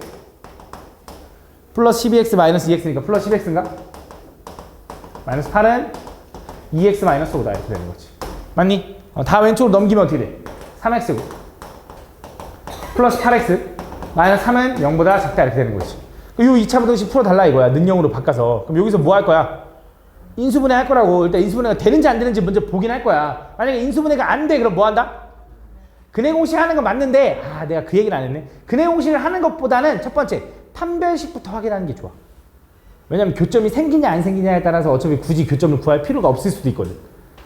S1: 플러스 12x 마이너스 2x니까 플러스 10x인가? 마이너스 8은 2x 마이너스 5다 이렇게 되는 거지. 맞니? 다 왼쪽으로 넘기면 어떻게 돼? 3x고 플러스 8x 마이너스 3은 0보다 작다 이렇게 되는 거지. 이 2차 부등식 풀어달라 이거야. 능형으로 바꿔서. 그럼 여기서 뭐 할 거야? 인수분해 할 거라고. 일단 인수분해가 되는지 안 되는지 먼저 보긴 할 거야. 만약에 인수분해가 안 돼, 그럼 뭐 한다? 근해 공식 하는 건 맞는데, 내가 그 얘기를 안 했네. 근해 공식을 하는 것보다는 첫 번째 판별식부터 확인하는 게 좋아. 왜냐면 교점이 생기냐 안 생기냐에 따라서 어차피 굳이 교점을 구할 필요가 없을 수도 있거든.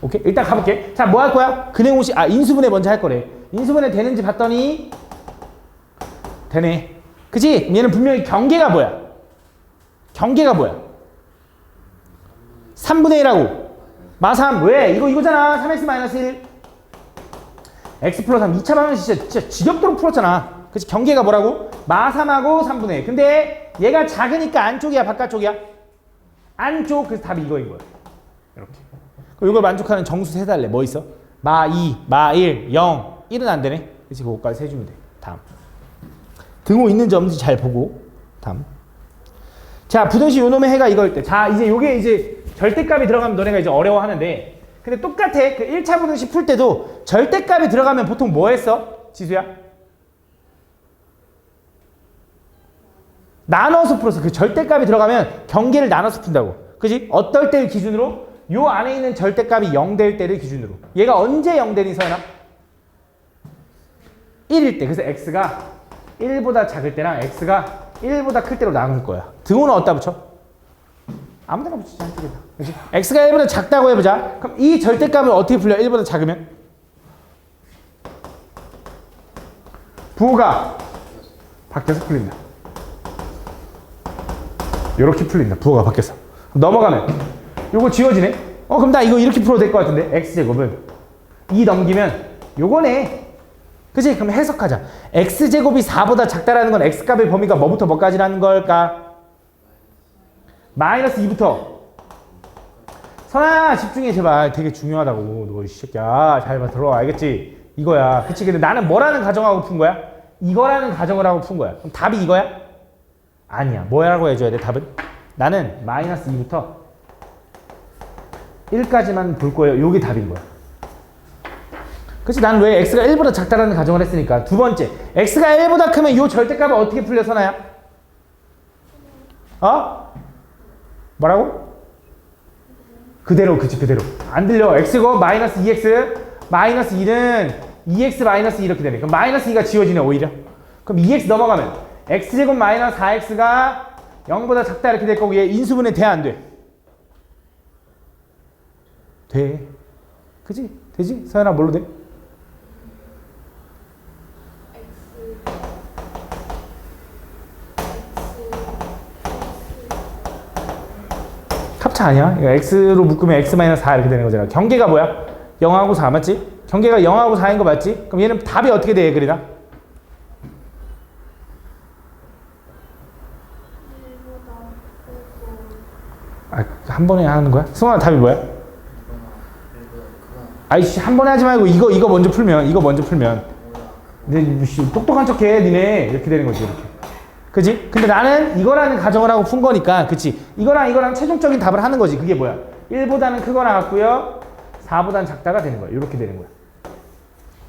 S1: 오케이? 일단 가볼게. 자, 뭐 할 거야? 근해 공식, 인수분해 먼저 할 거래. 인수분해 되는지 봤더니 되네. 그치? 얘는 분명히 경계가 뭐야? 경계가 뭐야? 3분의 1하고 마3 왜? 이거잖아. 3x-1 x 플러스 3 2차 방정식 진짜 지겹도록 풀었잖아. 그치? 경계가 뭐라고? 마3하고 3분의 1. 근데 얘가 작으니까 안쪽이야 바깥쪽이야? 안쪽. 그래서 답이 이거인 거야. 이렇게. 그럼 이걸 만족하는 정수 세달래. 뭐 있어? 마2, 마1, 0 1은 안 되네. 그치? 그거까지 세주면 돼. 다음. 등호 있는지 없는지 잘 보고. 다음. 자, 부등식 요놈의 해가 이거일 때. 자, 이제 요게 이제 절대값이 들어가면 너네가 이제 어려워하는데, 근데 똑같아. 그 1차 부등식 풀 때도 절대값이 들어가면 보통 뭐 했어? 지수야? 나눠서 풀었어. 그 절대값이 들어가면 경계를 나눠서 푼다고. 그지? 어떨 때를 기준으로? 요 안에 있는 절대값이 0 될 때를 기준으로. 얘가 언제 0 되니 서연아? 1일 때. 그래서 x가 1보다 작을 때랑 x가 1보다 클 때로 나눌 거야. 등호는 어디다 붙여? 아무 데나 붙이지 않겠다. 그치? x가 1보다 작다고 해보자. 그럼 이 절대값을 어떻게 풀려? 1보다 작으면? 부호가 밖에서 풀린다. 이렇게 풀린다. 부호가 밖에서. 넘어가면 요거 지워지네? 그럼 나 이거 이렇게 풀어도 될 것 같은데? x제곱은 2 넘기면 요거네. 그치? 그럼 해석하자. x제곱이 4보다 작다라는 건 x값의 범위가 뭐부터 뭐까지라는 걸까? 마이너스 2부터. 선아 집중해 제발. 되게 중요하다고. 너 이 새끼야. 잘 봐 들어. 알겠지? 이거야. 그치? 근데 나는 뭐라는 가정하고 푼 거야? 이거라는 가정을 하고 푼 거야. 그럼 답이 이거야? 아니야. 뭐라고 해줘야 돼 답은? 나는 마이너스 2부터 1까지만 볼 거예요. 요게 답인 거야. 그치? 난 왜 x가 1보다 작다라는 가정을 했으니까. 두 번째, x가 1보다 크면 요 절대값을 어떻게 풀려 서나야? 뭐라고? 그대로. 그치? 그대로. 안 들려. x고 마이너스 2x 마이너스 2는 2x 마이너스 2 이렇게 되네. 그럼 마이너스 2가 지워지네 오히려. 그럼 2x 넘어가면 x제곱 마이너스 4x가 0보다 작다 이렇게 될 거고 얘 인수분해 돼 안 돼? 돼. 그치? 되지? 서연아 뭘로 돼? 합차 아니야? 이거 x로 묶으면 x-4 이렇게 되는 거잖아. 경계가 뭐야? 0하고 4 맞지? 경계가 0하고 4인 거 맞지? 그럼 얘는 답이 어떻게 돼? 그리나? 한 번에 하는 거야? 승환아 답이 뭐야? 아이씨 한 번에 하지 말고 이거 먼저 풀면 근데 똑똑한 척해 니네 이렇게 되는 거지 이렇게. 그지? 근데 나는 이거라는 가정을 하고 푼 거니까 그치? 이거랑 최종적인 답을 하는 거지. 그게 뭐야? 1보다는 크거나 같고요 4보다는 작다가 되는 거야. 이렇게 되는 거야.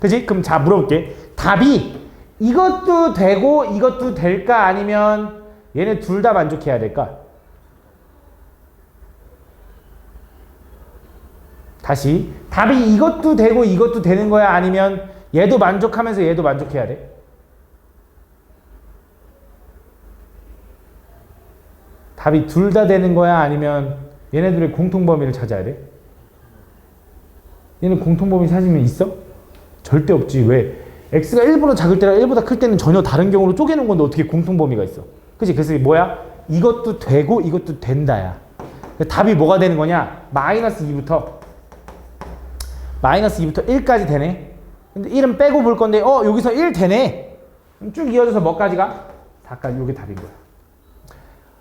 S1: 그지? 그럼 자 물어볼게. 답이 이것도 되고 이것도 될까 아니면 얘네 둘 다 만족해야 될까? 다시 답이 이것도 되고 이것도 되는 거야 아니면 얘도 만족하면서 얘도 만족해야 돼? 답이 둘 다 되는 거야 아니면 얘네들의 공통범위를 찾아야 돼? 얘는 공통범위 찾으면 있어? 절대 없지. 왜? x가 1보다 작을 때랑 1보다 클 때는 전혀 다른 경우로 쪼개놓은 건데 어떻게 공통범위가 있어? 그치? 그래서 뭐야? 이것도 되고 이것도 된다야. 답이 뭐가 되는 거냐? 마이너스 2부터 1까지 되네. 근데 1은 빼고 볼 건데 여기서 1 되네. 그럼 쭉 이어져서 뭐까지가? 4까지. 이게 답인 거야.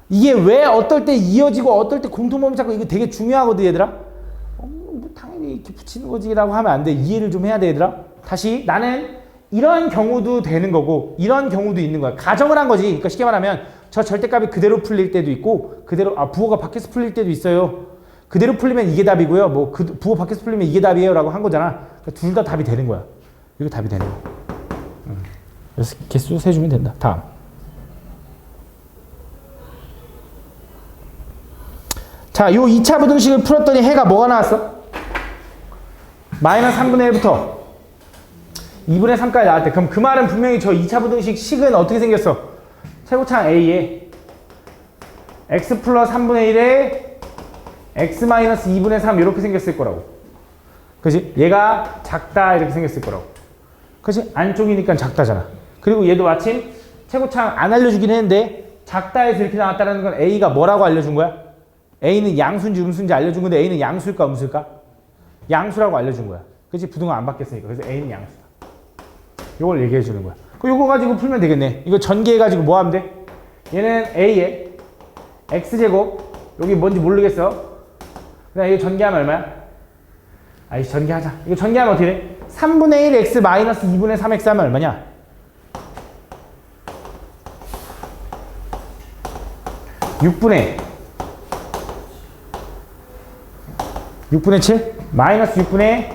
S1: 이게 왜 어떨 때 이어지고 어떨 때 공통범위 찾고 이거 되게 중요하거든 얘들아. 뭐 당연히 이렇게 붙이는 거지 라고 하면 안 돼. 이해를 좀 해야 돼 얘들아. 다시 나는 이런 경우도 되는 거고 이런 경우도 있는 거야. 가정을 한 거지. 그러니까 쉽게 말하면 저 절대값이 그대로 풀릴 때도 있고 그대로 부호가 밖에서 풀릴 때도 있어요. 그대로 풀리면 이게 답이고요. 뭐 부호 밖에서 풀리면 이게 답이에요 라고 한 거잖아. 그러니까 둘 다 답이 되는 거야. 이거 답이 되는 거야. 그래서 개수 세주면 된다. 다음. 자, 요 2차 부등식을 풀었더니 해가 뭐가 나왔어? 마이너스 3분의 1부터 2분의 3까지 나왔대. 그럼 그 말은 분명히 저 2차 부등식 식은 어떻게 생겼어? 최고창 A에 x 플러스 3분의 1에 x 마이너스 2분의 3 이렇게 생겼을 거라고. 그치? 얘가 작다 이렇게 생겼을 거라고. 그치? 안쪽이니까 작다잖아. 그리고 얘도 마침 최고창 안 알려주긴 했는데 작다에서 이렇게 나왔다는 건 A가 뭐라고 알려준 거야? A는 양수인지 음수인지 알려준 건데 A는 양수일까 음수일까? 양수라고 알려준 거야. 그치? 부등호 안 바뀌었으니까. 그래서 A는 양수다. 이걸 얘기해 주는 거야. 이거 가지고 풀면 되겠네. 이거 전개해가지고 뭐 하면 돼? 얘는 A에 X제곱 여기 뭔지 모르겠어. 그냥 이거 전개하면 얼마야? 아이씨 전개하자. 이거 전개하면 어떻게 돼? 3분의 1 X 마이너스 2분의 3X 하면 얼마냐? 6분의 7? 마이너스 6분의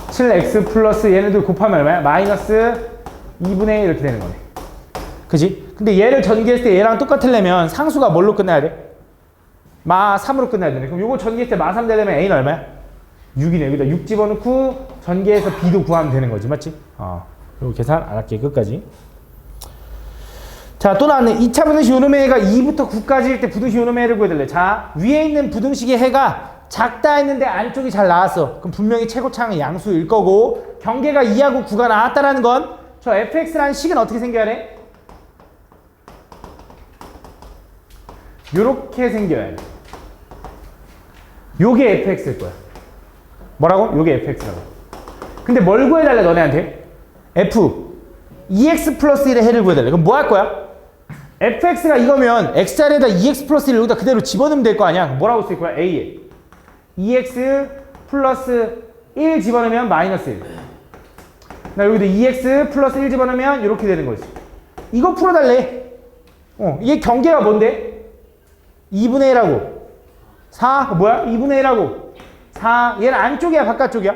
S1: 7x 플러스 얘네들 곱하면 얼마야? 마이너스 2분의 1 이렇게 되는 거네. 그지? 근데 얘를 전개했을 때 얘랑 똑같으려면 상수가 뭘로 끝나야 돼? 마 3으로 끝나야 되네. 그럼 요거 전개했을 때 마 3 되려면 a는 얼마야? 6이네. 여기다 6 집어넣고 전개해서 b도 구하면 되는 거지. 맞지? 요거 계산 안 할게. 끝까지. 자, 또 나왔네. 2차 부등식 요놈의 해가 2부터 9까지일 때 부등식 요놈의 해를 구해달래. 자, 위에 있는 부등식의 해가 작다 했는데 안쪽이 잘 나왔어. 그럼 분명히 최고창은 양수일 거고 경계가 2하고 9가 나왔다라는 건 저 fx라는 식은 어떻게 생겨야 돼? 요렇게 생겨야 돼. 요게 fx일 거야. 뭐라고? 요게 fx라고. 근데 뭘 구해달래 너네한테? f 2x 플러스 1의 해를 구해달래. 그럼 뭐 할 거야? fx가 이거면 x자리에다 2x 플러스 1을 여기다 그대로 집어넣으면 될 거 아니야? 뭐라고 쓸 거야? a에 2x 플러스 1 집어넣으면 마이너스 1. 나 여기도 2x 플러스 1 집어넣으면 이렇게 되는 거지. 이거 풀어달래. 이게 경계가 뭔데? 2분의 1하고 4 뭐야? 2분의 1하고 4 얘는 안쪽이야 바깥쪽이야?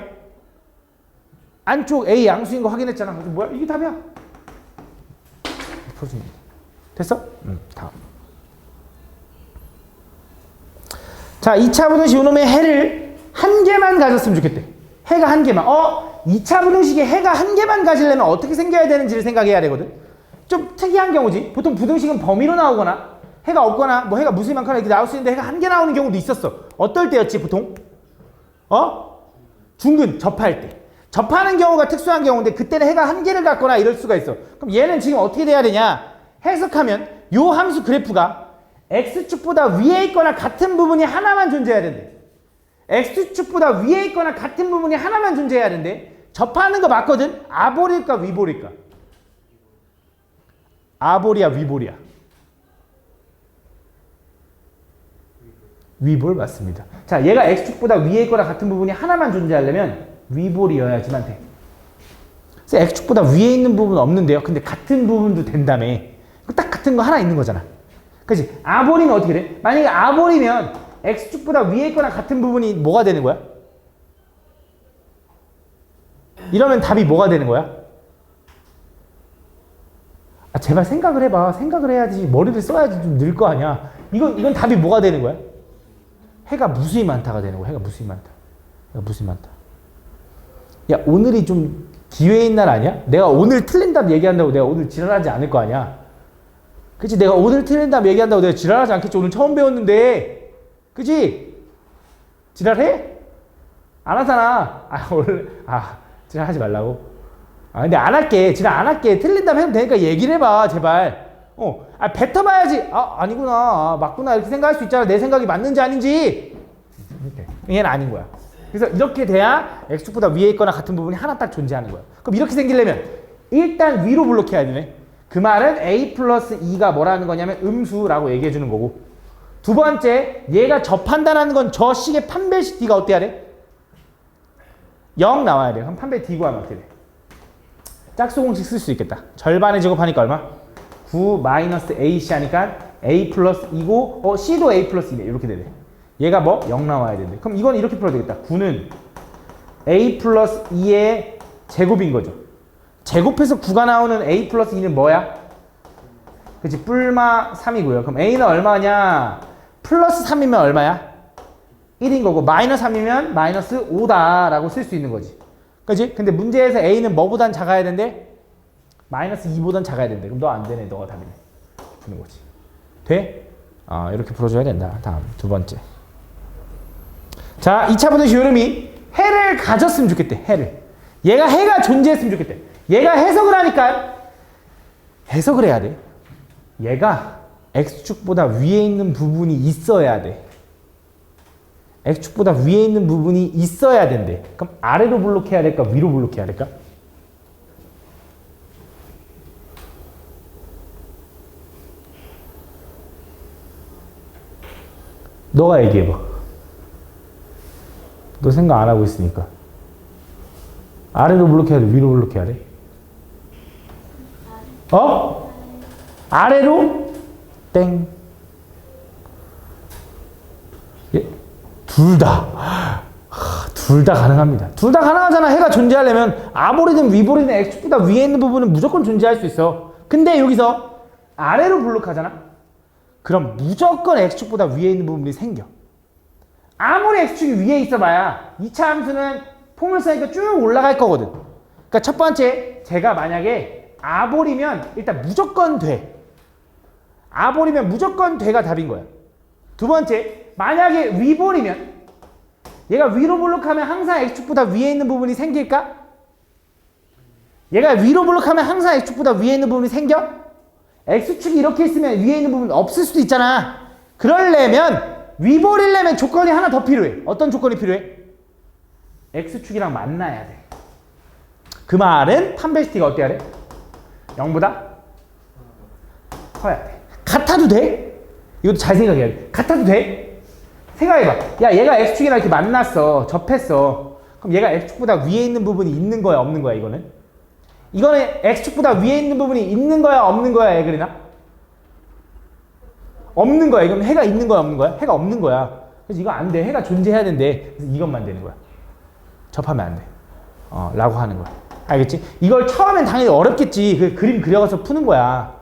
S1: 안쪽 A 양수인 거 확인했잖아. 그래서 뭐야? 이게 답이야. 풀어줍니다. 됐어? 다음. 자, 2차 부등식 요놈의 해를 한 개만 가졌으면 좋겠대. 해가 한 개만. 2차 부등식에 해가 한 개만 가지려면 어떻게 생겨야 되는지를 생각해야 되거든. 좀 특이한 경우지. 보통 부등식은 범위로 나오거나 해가 없거나 뭐 해가 무수히 많거나 이렇게 나올 수 있는데 해가 한 개 나오는 경우도 있었어. 어떨 때였지 보통? 중근 접할 때. 접하는 경우가 특수한 경우인데 그때는 해가 한 개를 갖거나 이럴 수가 있어. 그럼 얘는 지금 어떻게 돼야 되냐? 해석하면 요 함수 그래프가 x축보다 위에 있거나 같은 부분이 하나만 존재해야 된대. x축보다 위에 있거나 같은 부분이 하나만 존재해야 된대. 접하는 거 맞거든? 아볼일까 위볼일까? 아볼이야 위볼이야? 위볼 맞습니다. 자, 얘가 x축보다 위에 있거나 같은 부분이 하나만 존재하려면 위볼이어야지만 돼. 그래서 x축보다 위에 있는 부분 없는데요. 근데 같은 부분도 된다며. 딱 같은 거 하나 있는 거잖아. 그치? 아볼이면 어떻게 돼? 만약에 아볼이면 x축보다 위에 있거나 같은 부분이 뭐가 되는 거야? 이러면 답이 뭐가 되는 거야? 아, 제발 생각을 해봐. 생각을 해야지. 머리를 써야지 좀 늘 거 아니야. 이건 답이 뭐가 되는 거야? 해가 무수히 많다가 되는 거야. 해가 무수히 많다. 해가 무수히 많다. 야, 오늘이 좀 기회인 날 아니야? 내가 오늘 틀린 답 얘기한다고 내가 오늘 지랄하지 않을 거 아니야? 그치? 내가 오늘 틀린 답 얘기한다고 내가 지랄하지 않겠지? 오늘 처음 배웠는데. 그치? 지랄해? 안 하잖아. 지랄하지 말라고. 근데 안 할게. 지랄 안 할게. 틀린 답 해도 되니까 얘기를 해봐. 제발. 뱉어봐야지. 아니구나. 맞구나. 이렇게 생각할 수 있잖아. 내 생각이 맞는지 아닌지. 얘는 아닌 거야. 그래서 이렇게 돼야 x축보다 위에 있거나 같은 부분이 하나 딱 존재하는 거야. 그럼 이렇게 생기려면 일단 위로 블록해야 되네. 그 말은 a 플러스 2가 뭐라는 거냐면 음수라고 얘기해 주는 거고, 두 번째, 얘가 접한다는 건 저 식의 판별식 d가 어때야 돼? 0 나와야 돼. 그럼 판별 d 구하면 어떻게 돼? 짝수 공식 쓸 수 있겠다. 절반의 제곱하니까 얼마? 9 마이너스 ac 하니까 a 플러스 2고 c도 a 플러스 2네. 이렇게 되네. 얘가 뭐? 0 나와야 되는데. 그럼 이건 이렇게 풀어야 되겠다. 9는 a 플러스 2의 제곱인 거죠. 제곱해서 9가 나오는 a 플러스 2는 뭐야? 그치? 뿔마 3이고요. 그럼 a는 얼마냐? 플러스 3이면 얼마야? 1인 거고 마이너스 3이면 마이너스 5다 라고 쓸 수 있는 거지. 그치? 근데 문제에서 a는 뭐보단 작아야 된대? 마이너스 2보단 작아야 된대. 그럼 너 안 되네. 너가 답이네. 푸는 거지. 돼? 이렇게 풀어줘야 된다. 다음 두 번째. 자, 2차 분식 요름이 해를 가졌으면 좋겠대. 해를. 얘가 해가 존재했으면 좋겠대. 얘가 해석을 하니까 해석을 해야 돼. 얘가 x축보다 위에 있는 부분이 있어야 돼. x축보다 위에 있는 부분이 있어야 된대. 그럼 아래로 블록해야 될까? 위로 블록해야 될까? 너가 얘기해봐. 너 생각 안 하고 있으니까. 아래로 블록해야 돼? 위로 블록해야 돼? 아래로? 땡. 둘 다. 둘 다 가능합니다. 둘 다 가능하잖아. 해가 존재하려면 아볼이든 위볼이든 x축보다 위에 있는 부분은 무조건 존재할 수 있어. 근데 여기서 아래로 블록하잖아? 그럼 무조건 x축보다 위에 있는 부분이 생겨. 아무리 x축이 위에 있어봐야 2차 함수는 포물선이니까 쭉 올라갈 거거든. 그러니까 첫 번째, 제가 만약에 아볼이면 일단 무조건 돼. 아볼이면 무조건 돼가 답인 거야. 두 번째, 만약에 위볼이면 얘가 위로 블록하면 항상 x축보다 위에 있는 부분이 생길까? 얘가 위로 블록하면 항상 x축보다 위에 있는 부분이 생겨? x축이 이렇게 있으면 위에 있는 부분 없을 수도 있잖아. 그러려면 위볼이려면 조건이 하나 더 필요해. 어떤 조건이 필요해? x축이랑 만나야 돼. 그 말은 판별시티가 어때야 돼? 0보다 커야 돼. 같아도 돼? 이것도 잘 생각해야 돼. 같아도 돼? 생각해봐. 야, 얘가 x축이랑 이렇게 만났어. 접했어. 그럼 얘가 x축보다 위에 있는 부분이 있는 거야, 없는 거야, 이거는? 이거는 x축보다 위에 있는 부분이 있는 거야, 없는 거야, 애그리나? 없는 거야. 이건 해가 있는 거야, 없는 거야? 해가 없는 거야. 그래서 이거 안 돼. 해가 존재해야 된대. 그래서 이것만 되는 거야. 접하면 안 돼. 라고 하는 거야. 알겠지? 이걸 처음엔 당연히 어렵겠지. 그 그림 그려가서 푸는 거야.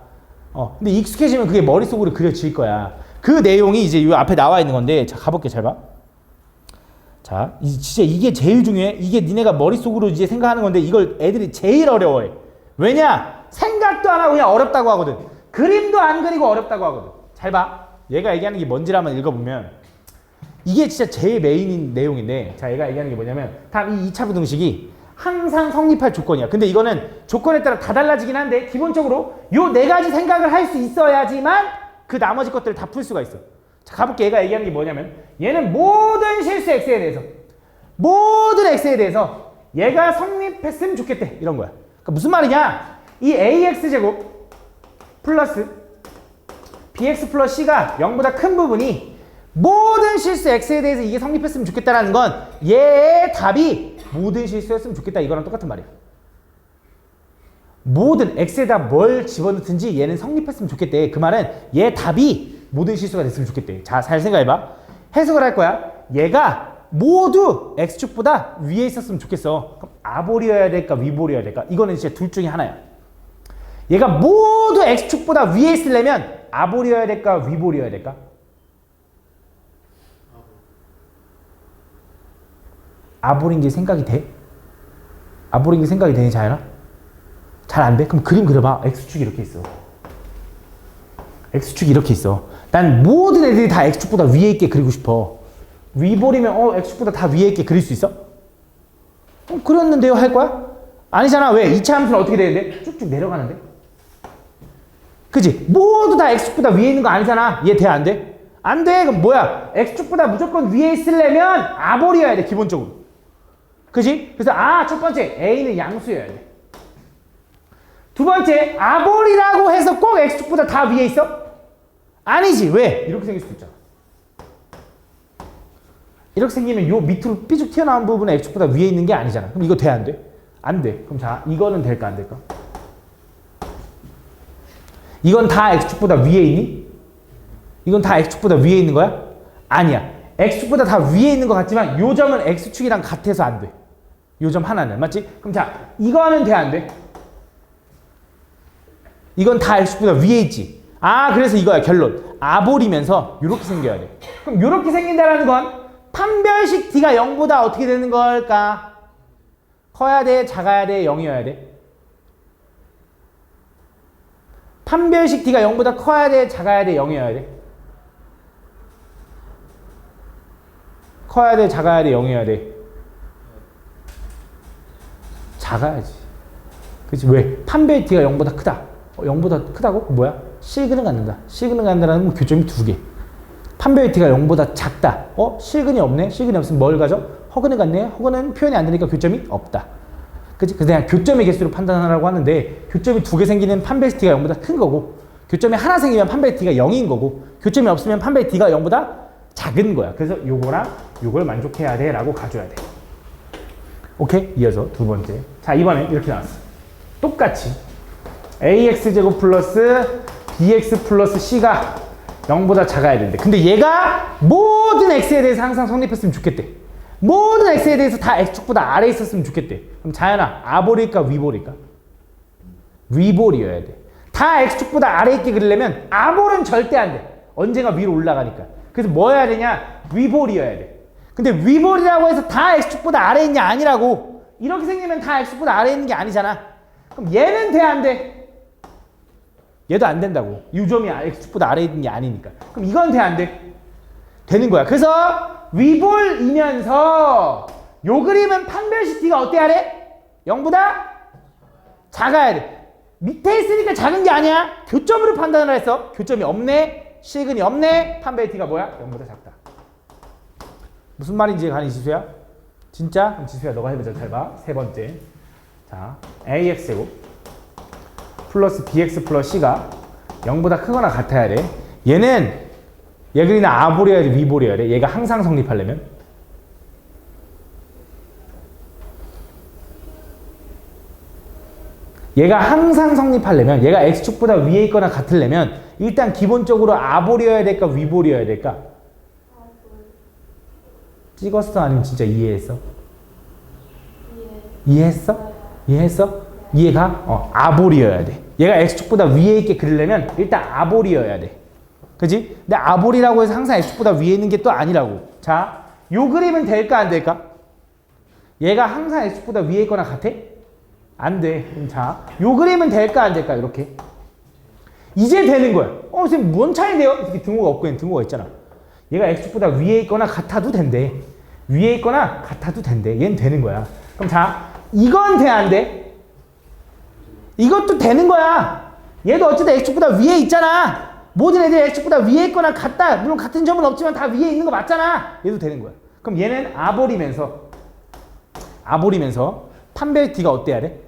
S1: 근데 익숙해지면 그게 머릿속으로 그려질 거야. 그 내용이 이제 이 앞에 나와 있는 건데, 자, 가볼게, 잘 봐. 자, 진짜 이게 제일 중요해. 이게 니네가 머릿속으로 이제 생각하는 건데, 이걸 애들이 제일 어려워해. 왜냐? 생각도 안 하고 그냥 어렵다고 하거든. 그림도 안 그리고 어렵다고 하거든. 잘 봐. 얘가 얘기하는 게 뭔지를 한번 읽어보면, 이게 진짜 제일 메인인 내용인데, 자, 얘가 얘기하는 게 뭐냐면, 다음 이 2차 부등식이 항상 성립할 조건이야. 근데 이거는 조건에 따라 다 달라지긴 한데, 기본적으로 요 네 가지 생각을 할 수 있어야지만 그 나머지 것들을 다 풀 수가 있어. 자, 가볼게. 얘가 얘기하는 게 뭐냐면, 얘는 모든 실수 x에 대해서, 모든 x에 대해서 얘가 성립했으면 좋겠대. 이런 거야. 그러니까 무슨 말이냐? 이 ax제곱 플러스 bx 플러스 c가 0보다 큰 부분이 모든 실수 x에 대해서 이게 성립했으면 좋겠다라는 건 얘의 답이 모든 실수였으면 좋겠다 이거랑 똑같은 말이야. 모든 x에다 뭘 집어넣든지 얘는 성립했으면 좋겠대. 그 말은 얘 답이 모든 실수가 됐으면 좋겠대. 자, 잘 생각해봐. 해석을 할 거야. 얘가 모두 x축보다 위에 있었으면 좋겠어. 그럼 아볼이어야 될까 위볼이어야 될까? 이거는 진짜 둘 중에 하나야. 얘가 모두 x축보다 위에 있으려면 아볼이어야 될까 위볼이어야 될까? 아볼인 게 생각이 돼? 아볼인 게 생각이 되니 자연아? 잘 안 돼? 그럼 그림 그려봐. x축이 이렇게 있어. x축이 이렇게 있어. 난 모든 애들이 다 x축보다 위에 있게 그리고 싶어. 위볼이면 x축보다 다 위에 있게 그릴 수 있어? 그렸는데요 할 거야? 아니잖아. 왜? 2차 함수는 어떻게 되는데? 쭉쭉 내려가는데? 그치? 모두 다 x축보다 위에 있는 거 아니잖아. 얘 돼? 안 돼? 안 돼. 그럼 뭐야? x축보다 무조건 위에 있으려면 아볼이어야 돼. 기본적으로. 그치? 그래서 첫 번째 a는 양수여야 돼. 두 번째 아볼이라고 해서 꼭 x축보다 다 위에 있어? 아니지. 왜? 이렇게 생길 수도 있잖아. 이렇게 생기면 요 밑으로 삐죽 튀어나온 부분은 x축보다 위에 있는 게 아니잖아. 그럼 이거 돼? 안 돼? 안 돼. 그럼 자, 이거는 될까 안 될까? 이건 다 x축보다 위에 있니? 이건 다 x축보다 위에 있는 거야? 아니야. x축보다 다 위에 있는 것 같지만 요 점은 x축이랑 같아서 안 돼. 요 점 하나는. 맞지? 그럼 자, 이거는 돼? 안 돼? 이건 다 x축보다 위에 있지. 그래서 이거야 결론. 아볼이면서 요렇게 생겨야 돼. 그럼 요렇게 생긴다는 건 판별식 d가 0보다 어떻게 되는 걸까? 커야 돼? 작아야 돼? 0이어야 돼? 판별식 d가 0보다 커야 돼? 작아야 돼? 0이어야 돼? 커야 돼? 작아야 돼? 0이어야 돼? 작아야지. 그치? 왜? 판별 d가 0보다 크다. 0보다 크다고? 뭐야? 실근을 갖는다. 실근을 갖는다는 건 교점이 두 개. 판별 d가 0보다 작다. 실근이 없네? 실근이 없으면 뭘 가져? 허근을 갖네? 허근은 표현이 안 되니까 교점이 없다. 그치? 그래서 그냥 교점의 개수로 판단하라고 하는데 교점이 두 개 생기는 판별 d가 0보다 큰 거고 교점이 하나 생기면 판별 d가 0인 거고 교점이 없으면 판별 d가 0보다 작은 거야. 그래서 요거랑 요걸 만족해야 돼 라고 가져야 돼. 오케이? 이어서 두 번째. 자, 이번엔 이렇게 나왔어. 똑같이 ax제곱 플러스 bx 플러스 c가 0보다 작아야 된대. 근데 얘가 모든 x에 대해서 항상 성립했으면 좋겠대. 모든 x에 대해서 다 x축보다 아래에 있었으면 좋겠대. 그럼 자연아, 아볼일까 위볼일까? 위볼이어야 돼. 다 x축보다 아래에 있게 그리려면 아볼은 절대 안 돼. 언젠가 위로 올라가니까. 그래서 뭐 해야 되냐? 위볼이어야 돼. 근데 위볼이라고 해서 다 x축보다 아래에 있냐? 아니라고. 이렇게 생기면 다 x축보다 아래에 있는 게 아니잖아. 그럼 얘는 돼? 안 돼? 얘도 안 된다고. 이 점이 x축보다 아래에 있는 게 아니니까. 그럼 이건 돼? 안 돼? 되는 거야. 그래서 위볼이면서 요 그림은 판별식 d가 어때야 돼? 0보다 작아야 돼. 밑에 있으니까 작은 게 아니야. 교점으로 판단을 했어. 교점이 없네. 실근이 없네. 판별 d가 뭐야? 0보다 작다. 무슨 말인지 가니 지수야? 진짜? 그럼 지수야 너가 해보자. 잘 봐. 세 번째. 자, ax제곱 플러스 bx 플러스 c가 0보다 크거나 같아야 돼. 얘는 얘 그리는 아볼이어야 돼? 위볼이어야 돼? 얘가 항상 성립하려면? 얘가 항상 성립하려면 얘가 x축보다 위에 있거나 같으려면 일단 기본적으로 아볼이어야 될까 위볼이어야 될까? 찍었어? 아니면 진짜 이해했어? 이해했어? 이해했어? 이해가? 아볼이어야 돼. 얘가 x축보다 위에 있게 그리려면 일단 아볼이어야 돼. 그지? 근데 아볼이라고 해서 항상 x축보다 위에 있는 게 또 아니라고. 자, 요 그림은 될까 안 될까? 얘가 항상 x축보다 위에 있거나 같아? 안 돼. 그럼 자, 요 그림은 될까 안 될까? 이렇게. 이제 되는 거야. 선생님 뭔 차이인데요? 이렇게 등호가 없고 얘는 등호가 있잖아. 얘가 x축보다 위에 있거나 같아도 된대. 위에 있거나 같아도 된대. 얘는 되는 거야. 그럼 자, 이건 돼 안 돼? 이것도 되는 거야. 얘도 어쨌든 x축보다 위에 있잖아. 모든 애들이 x축보다 위에 있거나 같다. 물론 같은 점은 없지만 다 위에 있는 거 맞잖아. 얘도 되는 거야. 그럼 얘는 아볼이면서 판별 d가 어때야 돼?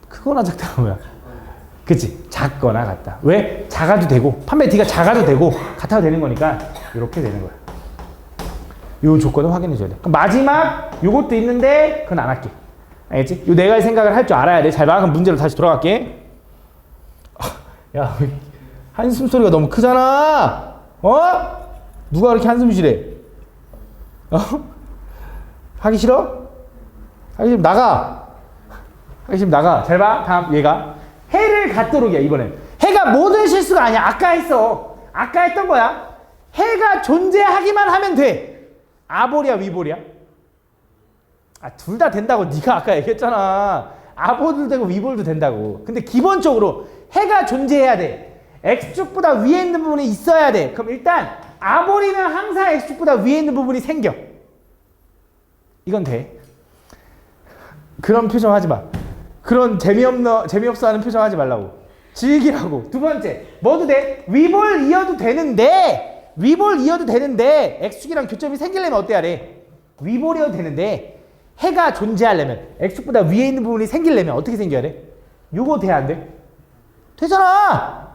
S1: 크거나 작다가 뭐야? 그치? 작거나 같다. 왜? 작아도 되고 판매 D가 작아도 되고 같아도 되는 거니까 이렇게 되는 거야. 요 조건을 확인해 줘야 돼. 그럼 마지막 요것도 있는데 그건 안 할게. 알겠지? 요 네 가지 생각을 할 줄 알아야 돼. 잘 봐. 그럼 문제로 다시 돌아갈게. 야, 한숨 소리가 너무 크잖아. 누가 그렇게 한숨 쉬래? 하기 싫어? 하기 싫으면 나가. 하기 싫으면 나가. 잘 봐. 다음 얘가 해를 갖도록이야. 이번엔 해가 모든 실수가 아니야. 아까 했어. 아까 했던 거야. 해가 존재하기만 하면 돼. 아볼이야 위볼이야? 둘 다 된다고 네가 아까 얘기했잖아. 아볼도 되고 위볼도 된다고. 근데 기본적으로 해가 존재해야 돼. X축보다 위에 있는 부분이 있어야 돼. 그럼 일단 아볼이면 항상 X축보다 위에 있는 부분이 생겨. 이건 돼. 그런 표정 하지 마. 그런 재미없어 하는 표정 하지 말라고. 즐기라고. 두 번째, 뭐도 돼? 위볼 이어도 되는데 X축이랑 교점이 생기려면 어때야 돼? 위볼이어도 되는데 해가 존재하려면 X축보다 위에 있는 부분이 생기려면 어떻게 생겨야 돼? 요거 돼야 안 돼? 되잖아!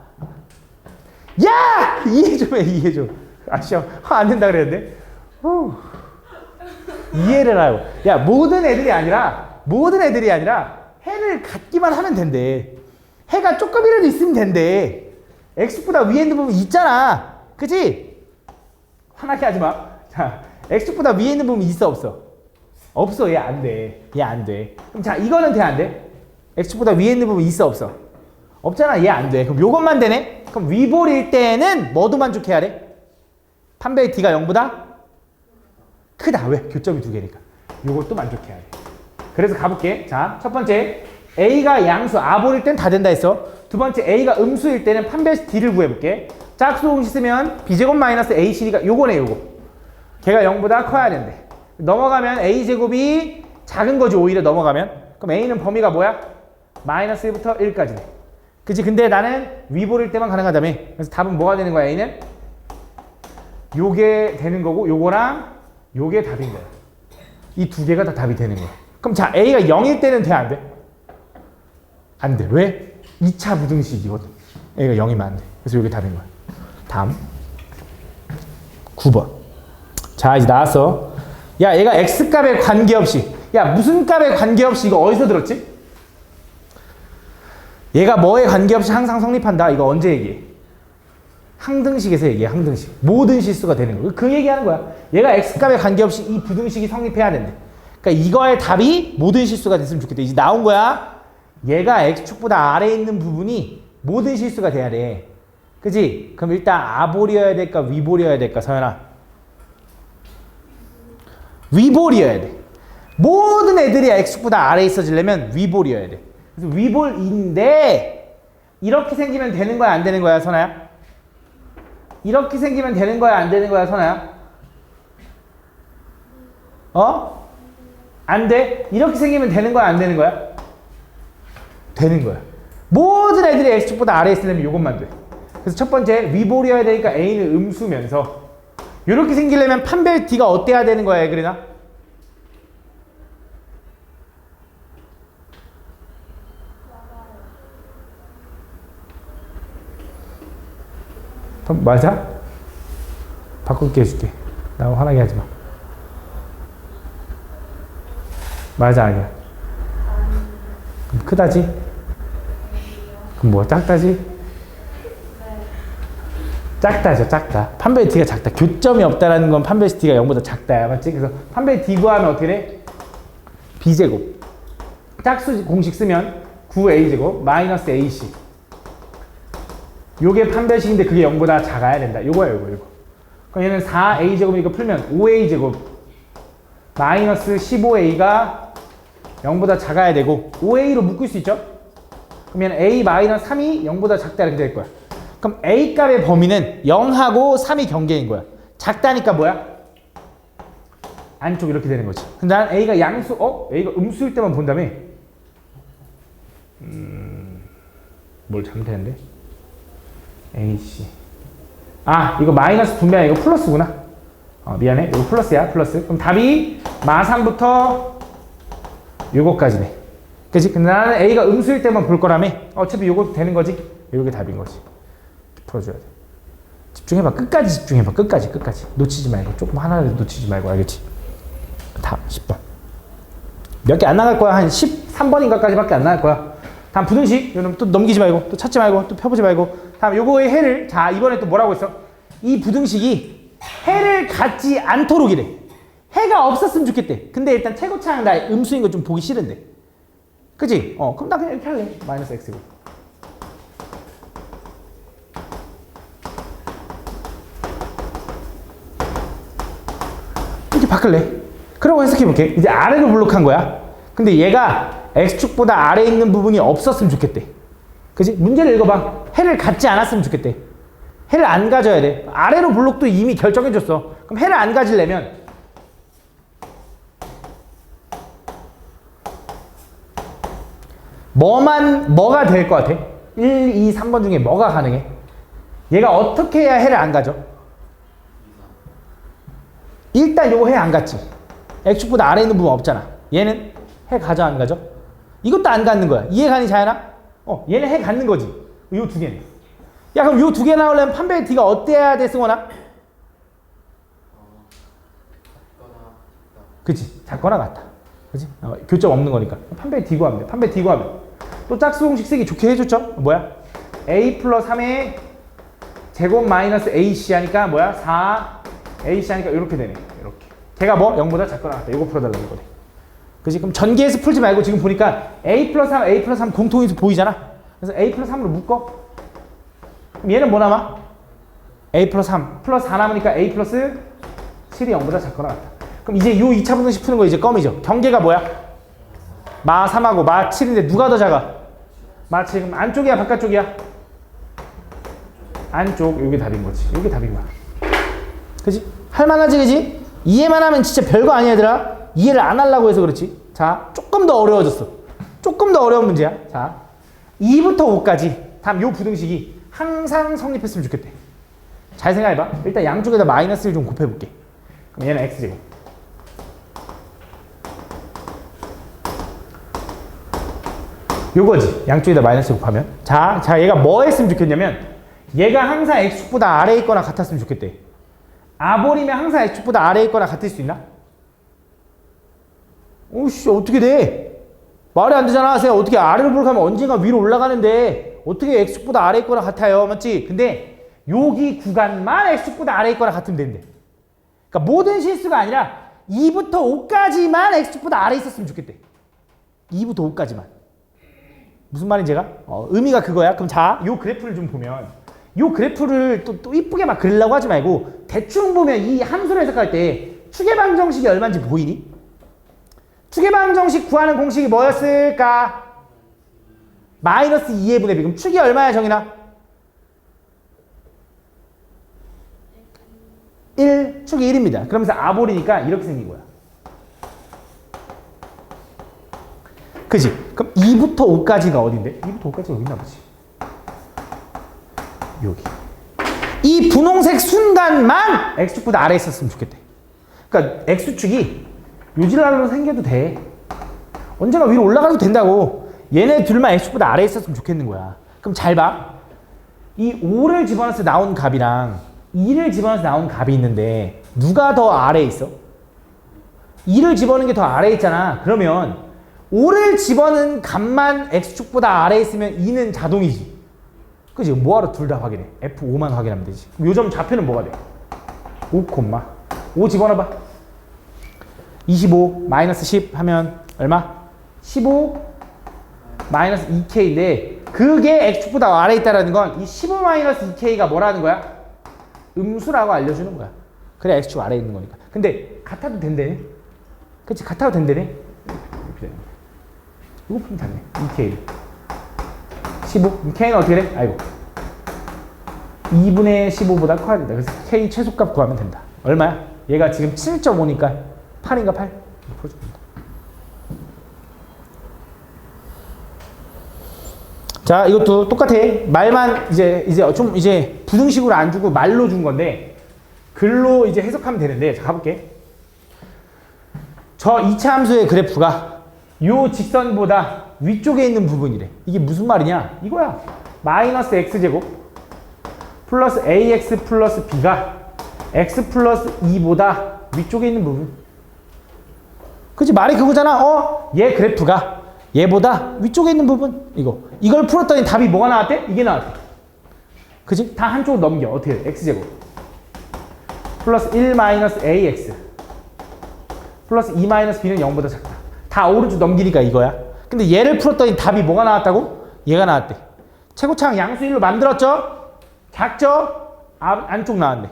S1: 야! 이해 좀 해, 이해 좀. 시험 안 된다 그랬는데? 이해를 하고. 야, 모든 애들이 아니라 해를 갖기만 하면 된대. 해가 조금이라도 있으면 된대. X축보다 위에 있는 부분 있잖아. 그치? 화나게 하지 마. 자, X축보다 위에 있는 부분 있어, 없어? 없어. 얘 안 돼. 얘 안 돼. 그럼 자, 이거는 돼, 안 돼? X축보다 위에 있는 부분 있어, 없어? 없잖아. 얘 안 돼. 그럼 요것만 되네? 그럼 위볼일 때는 뭐도 만족해야 돼? 판별 D가 0보다 크다. 왜? 교점이 두 개니까. 요것도 만족해야 돼. 그래서 가볼게. 자, 첫 번째 A가 양수 아볼일 땐 다 된다 했어. 두 번째 A가 음수일 때는 판별 D를 구해볼게. 짝수 공식 쓰면 B제곱 마이너스 ACD가 요거네. 요거 걔가 0보다 커야 된대. 넘어가면 A제곱이 작은 거지. 오히려 넘어가면. 그럼 A는 범위가 뭐야? 마이너스 1부터 1까지네. 그치? 근데 나는 위볼일 때만 가능하다며. 그래서 답은 뭐가 되는 거야? A는 요게 되는 거고 요거랑 요게 답인 거야. 이 두 개가 다 답이 되는 거야. 그럼 자, A가 0일 때는 돼, 안 돼? 안 돼. 왜? 2차 부등식이거든. A가 0이면 안 돼. 그래서 요게 답인 거야. 다음 9번. 자, 이제 나왔어. 야, 얘가 X값에 관계없이, 야, 무슨 값에 관계없이, 이거 어디서 들었지? 얘가 뭐에 관계없이 항상 성립한다. 이거 언제 얘기해? 항등식에서 얘기해. 항등식. 모든 실수가 되는 거야. 그 얘기하는 거야. 얘가 X값에 관계없이 이 부등식이 성립해야 된대. 그러니까 이거의 답이 모든 실수가 됐으면 좋겠다. 이제 나온 거야. 얘가 X축보다 아래에 있는 부분이 모든 실수가 돼야 돼. 그치? 그럼 일단 아볼이어야 될까 위볼이어야 될까? 서연아, 위볼이어야 돼. 모든 애들이 X축보다 아래에 있어지려면 위볼이어야 돼. 그래서 위볼인데 이렇게 생기면 되는 거야 안 되는 거야 선아야? 이렇게 생기면 되는 거야 안 되는 거야 선아야? 안 돼? 이렇게 생기면 되는 거야 안 되는 거야? 되는 거야. 모든 애들이 X축보다 아래에 있으려면 이것만 돼. 그래서 첫 번째 위볼이어야 되니까 A는 음수면서 이렇게 생기려면 판별 D가 어때야 되는 거야 애그리나? 맞아? 바꿀게 해줄게. 나 화나게 하지 마. 맞아 아니야? 그럼 크다지? 그럼 뭐야? 작다지? 작다죠. 작다. 판별 D가 작다. 교점이 없다라는 건 판별 D가 0보다 작다야. 맞지? 그래서 판별 D 구하면 어떻게 돼? B제곱. 짝수 공식 쓰면 9A제곱 마이너스 AC. 요게 판별식인데 그게 0보다 작아야 된다. 요거야 요거. 그럼 얘는 4A제곱이니까 풀면 5A제곱 마이너스 15A가 0보다 작아야 되고 5A로 묶을 수 있죠? 그러면 A 마이너스 3이 0보다 작다 이렇게 될 거야. 그럼 A 값의 범위는 0하고 3이 경계인 거야. 작다니까 뭐야? 안쪽 이렇게 되는 거지. 근데 난 A가 양수, A가 음수일 때만 본다며? 뭘 잘못했는데? AC. 이거 마이너스 분명 이거 플러스구나. 미안해. 이거 플러스야. 플러스. 그럼 답이 마3부터 요거까지네. 그치? 근데 나는 A가 음수일 때만 볼 거라며. 어차피 요거 되는 거지. 요게 답인 거지. 풀어줘야 돼. 집중해봐. 끝까지 집중해봐. 끝까지. 놓치지 말고. 조금 하나라도 놓치지 말고. 알겠지? 다음 10번. 몇 개 안 나갈 거야. 한 13번인가까지밖에 안 나갈 거야. 다음 부등식. 이거는 또 넘기지 말고, 또 찾지 말고, 또 펴보지 말고. 다음 요거의 해를, 자, 이번에 또 뭐라고 했어? 이 부등식이 해를 갖지 않도록 이래. 해가 없었으면 좋겠대. 근데 일단 최고차항 나 음수인 거 좀 보기 싫은데. 그치? 그럼 나 그냥 이렇게 할래. 마이너스 x고. 이렇게 바꿀래. 그러고 해석해볼게. 이제 아래로 블록한 거야. 근데 얘가 x축보다 아래에 있는 부분이 없었으면 좋겠대. 그치? 문제를 읽어봐. 해를 갖지 않았으면 좋겠대. 해를 안 가져야 돼. 아래로 블록도 이미 결정해줬어. 그럼 해를 안 가지려면 뭐가 될 것 같아? 1, 2, 3번 중에 뭐가 가능해? 얘가 어떻게 해야 해를 안 가져? 일단 요거 해 안 갔지. x축보다 아래에 있는 부분 없잖아. 얘는 해 가져 안 가져? 이것도 안 갖는 거야. 이해 가니 자연아? 얘는 해 갖는 거지. 요 두 개는. 야 그럼 요 두 개 나오려면 판별 D가 어때야 돼 승원아? 그치? 작거나 같다. 그치? 교점 없는 거니까. 판별 D 구하면 돼. 판별 D 구하면. 또 짝수 공식 쓰기 좋게 해줬죠? 뭐야? A 플러스 3의 제곱 마이너스 AC 하니까 뭐야? 4 AC 하니까 이렇게 되네. 이렇게. 걔가 뭐? 0보다 작거나 같다. 이거 풀어달라는 거네. 그치? 그럼 전개해서 풀지 말고 지금 보니까 A 플러스 3 공통인수 보이잖아? 그래서 A 플러스 3으로 묶어. 그럼 얘는 뭐 남아? A 플러스 3 플러스 4 남으니까 A 플러스 7이 0보다 작거나 같다. 그럼 이제 요 2차 분등식 푸는 거 이제 껌이죠. 경계가 뭐야? 마 3하고 마 7인데 누가 더 작아? 마 7. 그럼 안쪽이야 바깥쪽이야? 안쪽. 요게 답인 거지. 요게 답인 거야. 그치? 할만하지 그치? 이해만 하면 진짜 별거 아니야 얘들아. 이해를 안 하려고 해서 그렇지. 자, 조금 더 어려워졌어. 조금 더 어려운 문제야. 자, 2부터 5까지 다음 요 부등식이 항상 성립했으면 좋겠대. 잘 생각해봐. 일단 양쪽에다 마이너스를 좀 곱해볼게. 그럼 얘는 x제곱. 요거지. 양쪽에다 마이너스 곱하면. 자, 얘가 뭐 했으면 좋겠냐면 얘가 항상 x축보다 아래에 있거나 같았으면 좋겠대. 아볼이면 항상 x축보다 아래에 있거나 같을 수 있나? 오씨 어떻게 돼? 말이 안 되잖아. 제가 어떻게 아래로 볼까면 언젠가 위로 올라가는데 어떻게 x축보다 아래에 있거나 같아요. 맞지? 근데 여기 구간만 x축보다 아래에 있거나 같으면 된대. 그러니까 모든 실수가 아니라 2부터 5까지만 x축보다 아래에 있었으면 좋겠대. 2부터 5까지만. 무슨 말인지 제가? 의미가 그거야. 그럼 자, 요 그래프를 좀 보면 요 그래프를 또 이쁘게 막 그리려고 하지 말고 대충 보면 이 함수를 해석할 때 추계방정식이 얼마인지 보이니? 추계방정식 구하는 공식이 뭐였을까? 마이너스 2의 분의 b. 그럼 축이 얼마야 정인아? 1, 축이 1입니다. 그러면서 아볼이니까 이렇게 생긴 거야. 그치? 그럼 2부터 5까지가 어딘데? 2부터 5까지가 여기 있나 보지. 여기. 이 분홍색 순간만 x축보다 아래에 있었으면 좋겠대. 그러니까 x축이 요질라로 생겨도 돼. 언젠가 위로 올라가도 된다고. 얘네 둘만 x축보다 아래에 있었으면 좋겠는 거야. 그럼 잘 봐. 이 5를 집어넣어서 나온 값이랑 2를 집어넣어서 나온 값이 있는데 누가 더 아래에 있어? 2를 집어넣는 게 더 아래에 있잖아. 그러면 5를 집어넣은 값만 x축보다 아래에 있으면 2는 자동이지. 그치? 뭐하러 둘 다 확인해? F5만 확인하면 되지. 그럼 요점 좌표는 뭐가 돼? 5 집어넣어봐. 25 마이너스 10 하면 얼마? 15 마이너스 2k인데 그게 x축보다 아래에 있다는 건 이 15 마이너스 2k가 뭐라는 거야? 음수라고 알려주는 거야. 그래 x축 아래에 있는 거니까. 근데 같아도 된대네. 그치? 같아도 된대네. 이렇게 되는 거야. 이거 풀면 되네. 2k 15. k는 어떻게 돼? 아이고 2분의 15보다 커야 된다. 그래서 k 최소값 구하면 된다. 얼마야? 얘가 지금 7.5니까 8인가 8? 풀어줍니다. 자, 이것도 똑같아. 말만 이제 부등식으로 안 주고 말로 준 건데 글로 이제 해석하면 되는데 자, 가볼게. 저 2차 함수의 그래프가 요 직선보다 위쪽에 있는 부분이래. 이게 무슨 말이냐? 이거야. 마이너스 x제곱 플러스 ax 플러스 b가 x 플러스 2보다 위쪽에 있는 부분. 그치? 말이 그거잖아. 얘 그래프가 얘보다 위쪽에 있는 부분. 이걸 풀었더니 답이 뭐가 나왔대? 이게 나왔대. 그치? 다 한쪽으로 넘겨. 어떻게 돼? x제곱 플러스 1 마이너스 ax 플러스 2 마이너스 b는 0보다 작다. 다 오른쪽 넘기니까 이거야. 근데 얘를 풀었더니 답이 뭐가 나왔다고? 얘가 나왔대. 최고차항 양수 1로 만들었죠? 작죠? 안쪽 나왔네.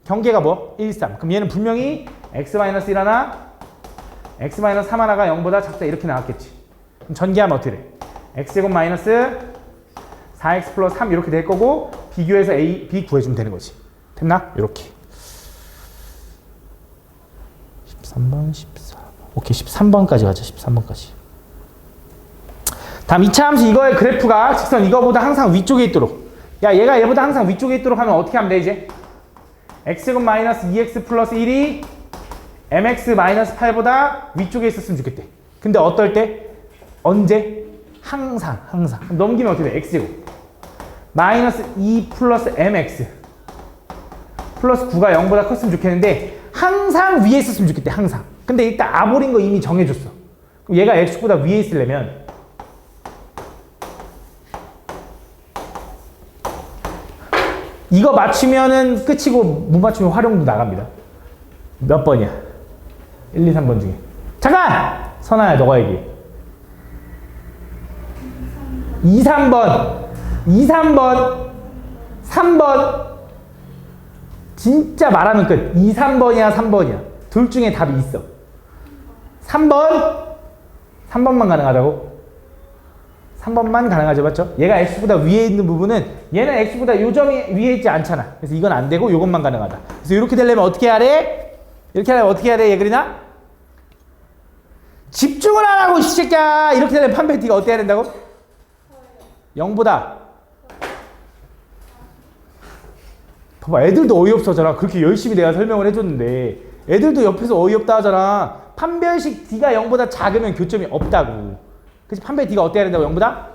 S1: 경계가 뭐? 1, 3. 그럼 얘는 분명히 x-1 하나, x-3 하나가 0보다 작다 이렇게 나왔겠지. 그럼 전개하면 어떻게 돼? x제곱 마이너스 4x 플러스 3 이렇게 될 거고 비교해서 a, b 구해주면 되는 거지. 됐나? 이렇게. 13번, 14번. 오케이, 13번까지 가자. 13번까지. 다음 2차 함수 이거의 그래프가 직선 이거보다 항상 위쪽에 있도록. 야, 얘가 얘보다 항상 위쪽에 있도록 하면 어떻게 하면 돼, 이제? x제곱 마이너스 2x 플러스 1이 mx 마이너스 8보다 위쪽에 있었으면 좋겠대. 근데 어떨 때? 언제? 항상. 그럼 넘기면 어떻게 돼? x제곱 마이너스 2 플러스 mx 플러스 9가 0보다 컸으면 좋겠는데 항상 위에 있었으면 좋겠대. 항상. 근데 일단 아볼인 거 이미 정해줬어. 그럼 얘가 x보다 위에 있으려면 이거 맞추면은 끝이고 못 맞추면 활용도 나갑니다. 몇 번이야? 1, 2, 3번 중에. 잠깐! 선아야, 너가 얘기해. 2, 3번. 2, 3번. 3번. 진짜 말하면 끝. 2, 3번이야, 3번이야. 둘 중에 답이 있어. 3번? 3번만 가능하다고? 3번만 가능하죠, 맞죠? 얘가 x보다 위에 있는 부분은 얘는 x보다 요 점이 위에 있지 않잖아. 그래서 이건 안 되고 요것만 가능하다. 그래서 이렇게 되려면 어떻게 해야 돼? 이렇게 하려면 어떻게 해야 돼, 얘그리나? 집중을 안 하고, 이 새끼야! 이렇게 되려면 판별 D가 어떻게 해야 된다고? 0보다. 봐봐, 애들도 어이없어 하잖아. 그렇게 열심히 내가 설명을 해줬는데 애들도 옆에서 어이없다 하잖아. 판별식 D가 0보다 작으면 교점이 없다고. 그치? 판별 D가 어때야 된다고? 0보다?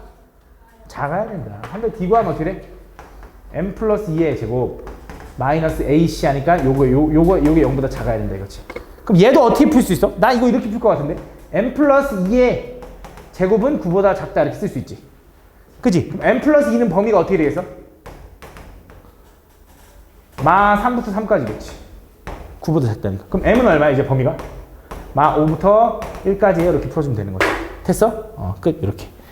S1: 작아야 된다. 판별 D 구하면 어떻게 돼? M 플러스 2의 제곱 마이너스 AC 하니까 요게 0보다 작아야 된다 이거지. 그럼 얘도 어떻게 풀 수 있어? 나 이거 이렇게 풀 것 같은데? M 플러스 2의 제곱은 9보다 작다 이렇게 쓸 수 있지. 그치? 그럼 M 플러스 2는 범위가 어떻게 되겠어? 마 3부터 3까지겠지. 9보다 작다니까. 그럼 M은 얼마야 이제 범위가? 마 5부터 1까지 이렇게 풀어주면 되는 거지. 됐어? 끝. 이렇게.